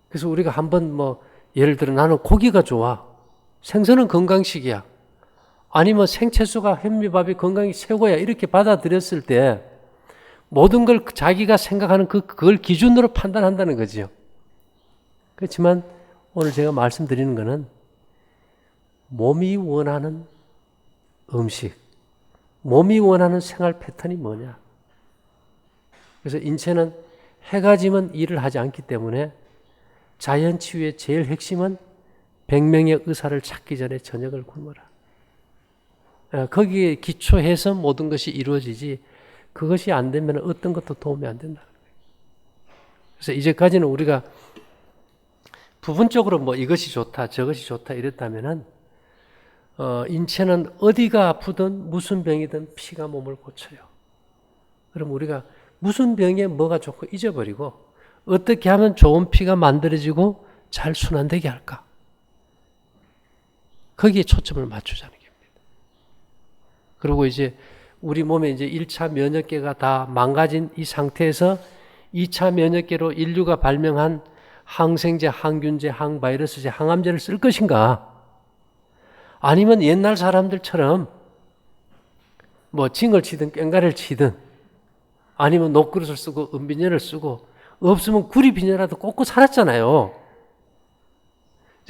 그래서 우리가 한번 뭐 예를 들어 나는 고기가 좋아. 생선은 건강식이야. 아니면 생채소가 현미밥이 건강이 최고야. 이렇게 받아들였을 때 모든 걸 자기가 생각하는 그걸 기준으로 판단한다는 거죠. 그렇지만 오늘 제가 말씀드리는 것은 몸이 원하는 음식, 몸이 원하는 생활 패턴이 뭐냐. 그래서 인체는 해가 지면 일을 하지 않기 때문에 자연치유의 제일 핵심은 100명의 의사를 찾기 전에 저녁을 굶어라. 거기에 기초해서 모든 것이 이루어지지 그것이 안 되면 어떤 것도 도움이 안 된다. 그래서 이제까지는 우리가 부분적으로 뭐 이것이 좋다 저것이 좋다 이랬다면은 인체는 어디가 아프든 무슨 병이든 피가 몸을 고쳐요. 그럼 우리가 무슨 병에 뭐가 좋고 잊어버리고 어떻게 하면 좋은 피가 만들어지고 잘 순환되게 할까? 거기에 초점을 맞추자는 겁니다. 그리고 이제 우리 몸에 이제 1차 면역계가 다 망가진 이 상태에서 2차 면역계로 인류가 발명한 항생제, 항균제, 항바이러스제, 항암제를 쓸 것인가? 아니면 옛날 사람들처럼 뭐 징을 치든 꽹가리를 치든 아니면 녹그릇을 쓰고 은비녀를 쓰고 없으면 구리비녀라도 꽂고 살았잖아요.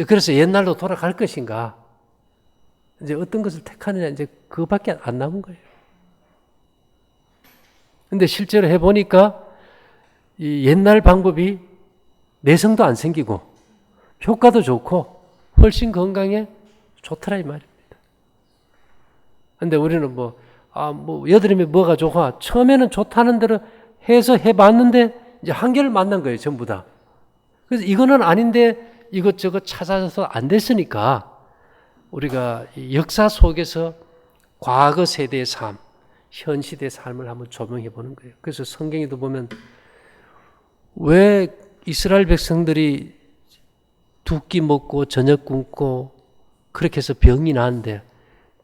그래서 옛날로 돌아갈 것인가? 이제 어떤 것을 택하느냐 이제 그거밖에 안 남은 거예요. 근데 실제로 해보니까 이 옛날 방법이 내성도 안 생기고 효과도 좋고 훨씬 건강에 좋더라 이 말입니다. 근데 우리는 뭐 여드름에 뭐가 좋아? 처음에는 좋다는 대로 해서 해봤는데 이제 한계를 만난 거예요, 전부 다. 그래서 이거는 아닌데 이것저것 찾아서 안 됐으니까 우리가 이 역사 속에서 과거 세대의 삶, 현 시대의 삶을 한번 조명해 보는 거예요. 그래서 성경에도 보면 왜 이스라엘 백성들이 두 끼 먹고 저녁 굶고 그렇게 해서 병이 나는데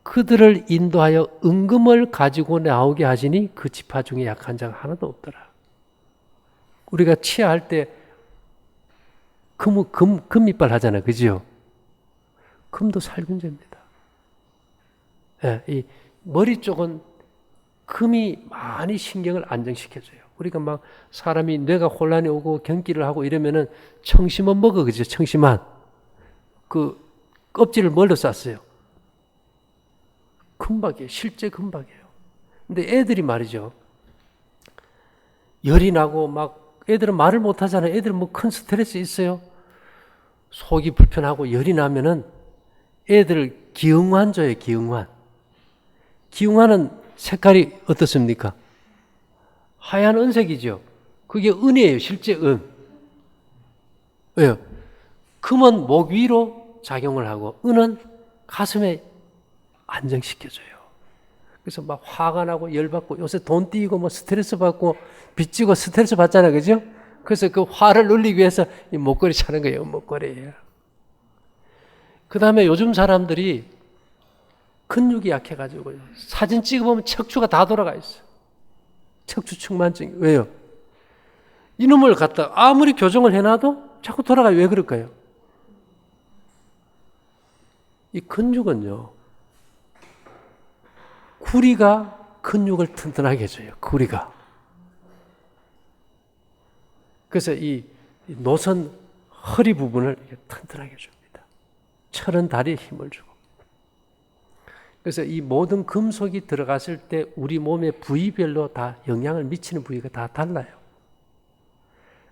그들을 인도하여 은금을 가지고 나오게 하시니 그 지파 중에 약한 자가 하나도 없더라. 우리가 치아할 때 금이빨 하잖아요. 그죠? 금도 살균제입니다. 예, 이 머리 쪽은 금이 많이 신경을 안정시켜줘요. 우리가 막 사람이 뇌가 혼란이 오고 경기를 하고 이러면은 청심원 먹어. 그죠? 청심환. 그 껍질을 뭘로 쌌어요? 금박이에요. 실제 금박이에요. 근데 애들이 말이죠. 열이 나고 막 애들은 말을 못 하잖아요. 애들은 뭐 큰 스트레스 있어요. 속이 불편하고 열이 나면은 애들 기응환 줘요. 기응환. 기응환은 색깔이 어떻습니까? 하얀 은색이죠. 그게 은이에요. 실제 은. 왜요? 금은 목 위로 작용을 하고 은은 가슴에 안정시켜줘요. 그래서 막 화가 나고 열받고 요새 돈 띄고 뭐 스트레스 받고 빚지고 스트레스 받잖아요. 그죠? 그래서 그 화를 눌리기 위해서 이 목걸이 차는 거예요. 목걸이에요. 그 다음에 요즘 사람들이 근육이 약해가지고 사진 찍어보면 척추가 다 돌아가 있어요. 척추측만증. 왜요? 이놈을 갖다 아무리 교정을 해놔도 자꾸 돌아가요. 왜 그럴까요? 이 근육은요. 구리가 근육을 튼튼하게 해줘요. 구리가. 그래서 이 노선 허리 부분을 튼튼하게 해줍니다. 철은 다리에 힘을 주고. 그래서 이 모든 금속이 들어갔을 때 우리 몸의 부위별로 다 영향을 미치는 부위가 다 달라요.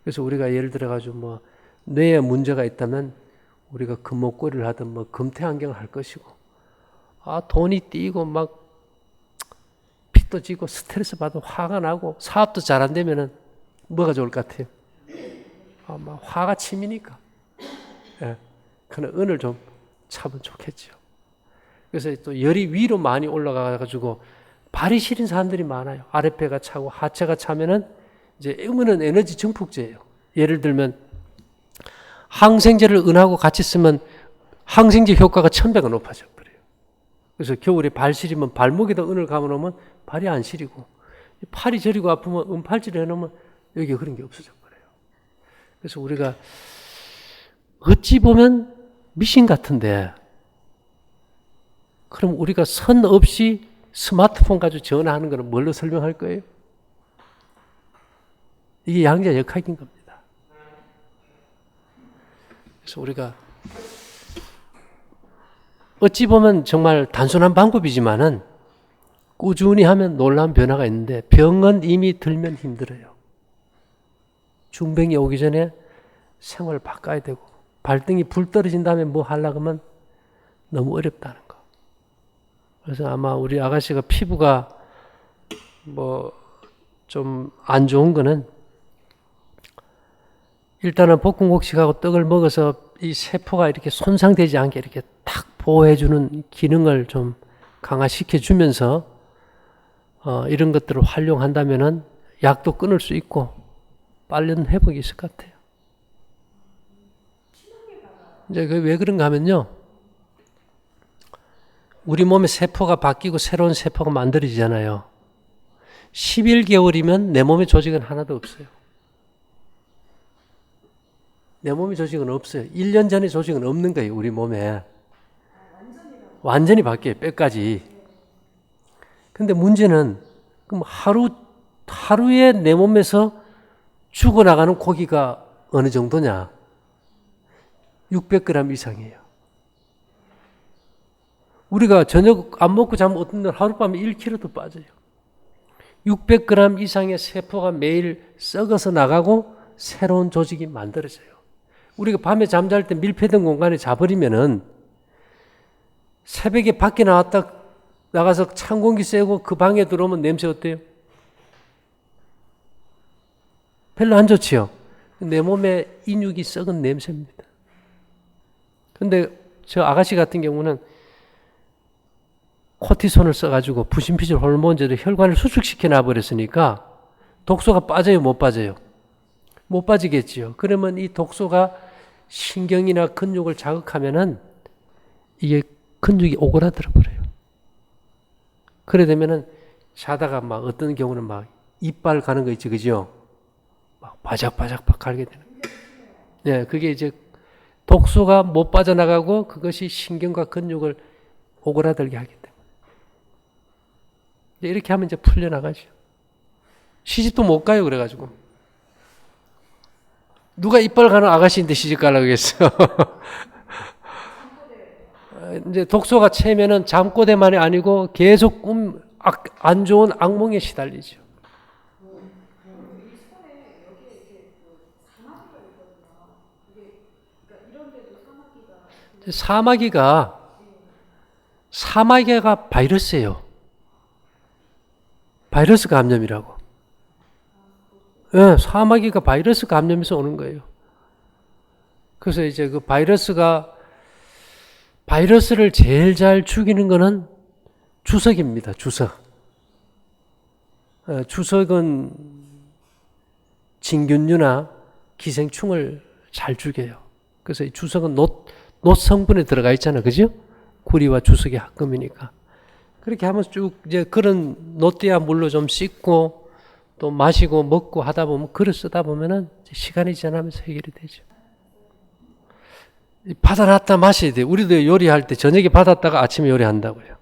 그래서 우리가 예를 들어가지고 뭐 뇌에 문제가 있다면 우리가 금목걸이를 하든 뭐 금태 안경을 할 것이고, 돈이 뛰고 막 빚도 지고 스트레스 받고 화가 나고 사업도 잘 안 되면은 뭐가 좋을 것 같아요? 막 화가 치미니까. 예. 그는 은을 좀 차면 좋겠죠. 그래서 또 열이 위로 많이 올라가가지고 발이 시린 사람들이 많아요. 아랫배가 차고 하체가 차면은 이제 은은 에너지 증폭제예요. 예를 들면 항생제를 은하고 같이 쓰면 항생제 효과가 1000배가 높아져 버려요. 그래서 겨울에 발 시리면 발목에다 은을 감아놓으면 발이 안 시리고, 팔이 저리고 아프면 은팔찌를 해놓으면 여기 그런 게 없어져 버려요. 그래서 우리가 어찌 보면 미신 같은데, 그럼 우리가 선 없이 스마트폰 가지고 전화하는 거는 뭘로 설명할 거예요? 이게 양자 역학인 겁니다. 그래서 우리가 어찌 보면 정말 단순한 방법이지만은 꾸준히 하면 놀라운 변화가 있는데, 병은 이미 들면 힘들어요. 중병이 오기 전에 생활을 바꿔야 되고, 발등이 불 떨어진 다음에 뭐 하려고 하면 너무 어렵다는 거. 그래서 아마 우리 아가씨가 피부가 뭐 좀 안 좋은 거는 일단은 볶음국식하고 떡을 먹어서 이 세포가 이렇게 손상되지 않게 이렇게 탁 보호해주는 기능을 좀 강화시켜 주면서 이런 것들을 활용한다면은 약도 끊을 수 있고 빠른 회복이 있을 것 같아요. 이제 그 왜 그런가 하면요. 우리 몸의 세포가 바뀌고 새로운 세포가 만들어지잖아요. 11개월이면 내 몸의 조직은 하나도 없어요. 내 몸의 조직은 없어요. 1년 전의 조직은 없는 거예요. 우리 몸에. 완전히 바뀌어요. 뼈까지. 근데 문제는 그럼 하루에 내 몸에서 죽어나가는 고기가 어느 정도냐? 600g 이상이에요. 우리가 저녁 안 먹고 자면 어떤 날 하룻밤에 1kg도 빠져요. 600g 이상의 세포가 매일 썩어서 나가고 새로운 조직이 만들어져요. 우리가 밤에 잠잘 때 밀폐된 공간에 자버리면은 새벽에 밖에 나가서 찬 공기 쐬고 그 방에 들어오면 냄새 어때요? 별로 안 좋지요. 내 몸에 인육이 썩은 냄새입니다. 근데 저 아가씨 같은 경우는 코티손을 써가지고 부신피질 호르몬제로 혈관을 수축시켜 놔버렸으니까 독소가 빠져요, 못 빠져요? 못 빠지겠지요. 그러면 이 독소가 신경이나 근육을 자극하면은 이게 근육이 오그라들어 버려요. 그래 되면은 자다가 막 어떤 경우는 막 이빨 가는 거 있지, 그죠? 막 바작바작 갈게 되는 거예요. 네, 그게 이제 독소가 못 빠져나가고 그것이 신경과 근육을 오그라들게 하기 때문에. 이렇게 하면 이제 풀려나가죠. 시집도 못 가요, 그래가지고. 누가 이빨 가는 아가씨인데 시집 가려고 했어. 이제 독소가 채면은 잠꼬대만이 아니고 계속 안 좋은 악몽에 시달리죠. 사마귀가 바이러스예요. 바이러스 감염이라고. 네, 사마귀가 바이러스 감염에서 오는 거예요. 그래서 이제 그 바이러스를 제일 잘 죽이는 거는 주석입니다. 주석은 진균류나 기생충을 잘 죽여요. 그래서 이 주석은 놋 성분에 들어가 있잖아요. 그죠? 구리와 주석이 합금이니까. 그렇게 하면서 쭉 이제 그런 놋대야 물로 좀 씻고 또 마시고 먹고 하다 보면 글을 쓰다 보면은 시간이 지나면서 해결이 되죠. 받아놨다 마셔야 돼요. 우리도 요리할 때 저녁에 받았다가 아침에 요리한다고요.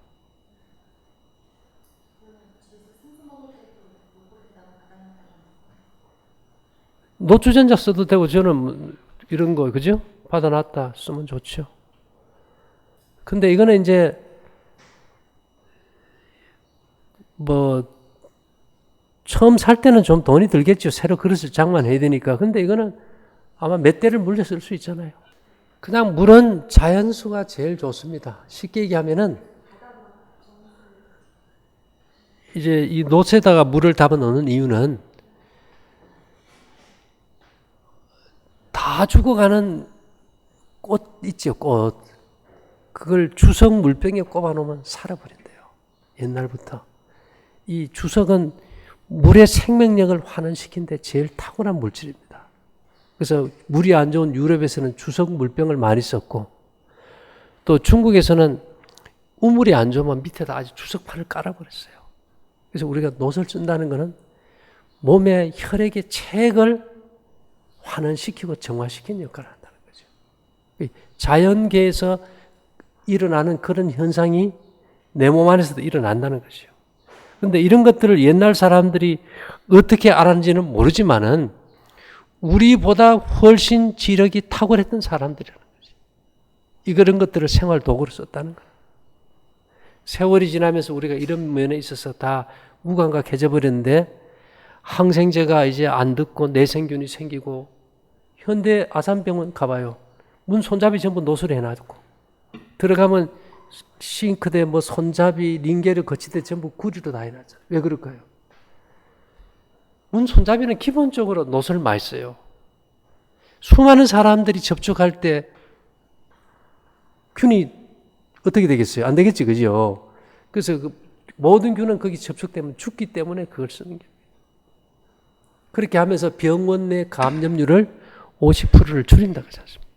노주전자 써도 되고 저는 이런 거 그죠? 받아놨다 쓰면 좋죠. 근데 이거는 이제 처음 살 때는 좀 돈이 들겠죠. 새로 그릇을 장만해야 되니까. 근데 이거는 아마 몇 대를 물려 쓸 수 있잖아요. 그냥 물은 자연수가 제일 좋습니다. 쉽게 얘기하면은 이제 이 놋에다가 물을 담아 넣는 이유는 다 죽어가는 꽃 있죠, 꽃. 그걸 주석 물병에 꼽아 놓으면 살아버린대요. 옛날부터. 이 주석은 물의 생명력을 환원시키는데 제일 탁월한 물질입니다. 그래서 물이 안 좋은 유럽에서는 주석 물병을 많이 썼고 또 중국에서는 우물이 안 좋으면 밑에다 아주 주석판을 깔아버렸어요. 그래서 우리가 놋을 쓴다는 것은 몸의 혈액의 체액을 환원시키고 정화시키는 역할을 한다는 거죠. 자연계에서 일어나는 그런 현상이 내 몸 안에서도 일어난다는 것이죠. 그런데 이런 것들을 옛날 사람들이 어떻게 알았는지는 모르지만은 우리보다 훨씬 지력이 탁월했던 사람들이라는 거지. 이런 것들을 생활 도구로 썼다는 거예요. 세월이 지나면서 우리가 이런 면에 있어서 다 무감각해져 버렸는데 항생제가 이제 안 듣고 내생균이 생기고 현대 아산병원 가봐요. 문 손잡이 전부 노수리 해놨고 들어가면 싱크대 손잡이 링게를 거치대 전부 구리로 다 해놨잖아요. 왜 그럴까요? 문 손잡이는 기본적으로 놋을 많이 써요. 수많은 사람들이 접촉할 때 균이 어떻게 되겠어요? 안 되겠지, 그죠? 그래서 모든 균은 거기 접촉되면 죽기 때문에 그걸 쓰는 게. 그렇게 하면서 병원 내 감염률을 50%를 줄인다고 하지 않습니까?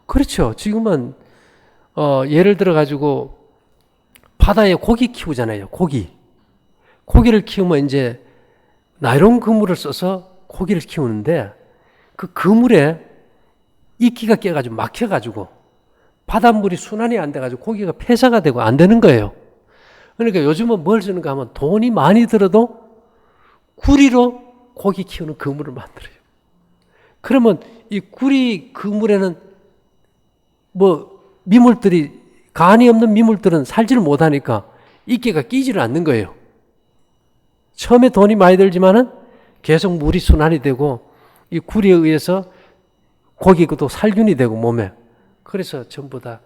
그렇죠. 지금은 예를 들어 가지고 바다에 고기 키우잖아요. 고기를 키우면 이제 나일론 그물을 써서 고기를 키우는데 그 그물에 이끼가 껴가지고 막혀가지고 바닷물이 순환이 안 돼가지고 고기가 폐사가 되고 안 되는 거예요. 그러니까 요즘은 뭘 쓰는가 하면 돈이 많이 들어도 구리로 고기 키우는 그물을 만들어요. 그러면 이 구리 그물에는 미물들이 간이 없는 미물들은 살지를 못하니까 이끼가 끼지를 않는 거예요. 처음에 돈이 많이 들지만은 계속 물이 순환이 되고 이 구리에 의해서 고기도 살균이 되고 몸에. 그래서 전부 다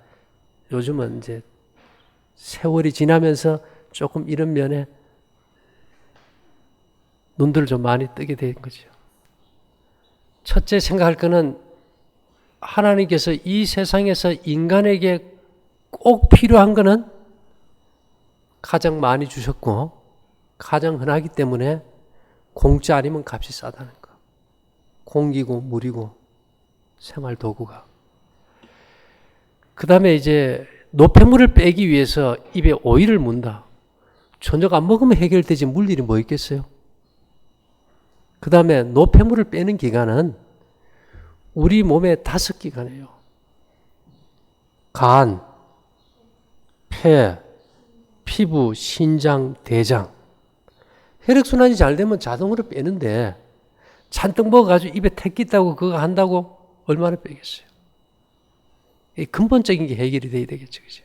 요즘은 이제 세월이 지나면서 조금 이런 면에 눈들 좀 많이 뜨게 된 거죠. 첫째 생각할 거는 하나님께서 이 세상에서 인간에게 꼭 필요한 거는 가장 많이 주셨고 가장 흔하기 때문에 공짜 아니면 값이 싸다는 거. 공기고 물이고 생활 도구가. 그 다음에 이제 노폐물을 빼기 위해서 입에 오이를 문다. 저녁 안 먹으면 해결되지 물일이 뭐 있겠어요? 그 다음에 노폐물을 빼는 기관은 우리 몸의 5기관이에요. 간, 폐, 피부, 신장, 대장. 혈액순환이 잘 되면 자동으로 빼는데 잔뜩 먹어가지고 입에 택 있다고 그거 한다고 얼마나 빼겠어요? 이 근본적인 게 해결이 돼야 되겠죠. 그죠?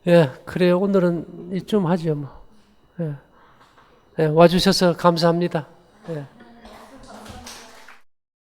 예, 그래요. 오늘은 이쯤 하죠. 뭐. 예. 예, 와주셔서 감사합니다. 예.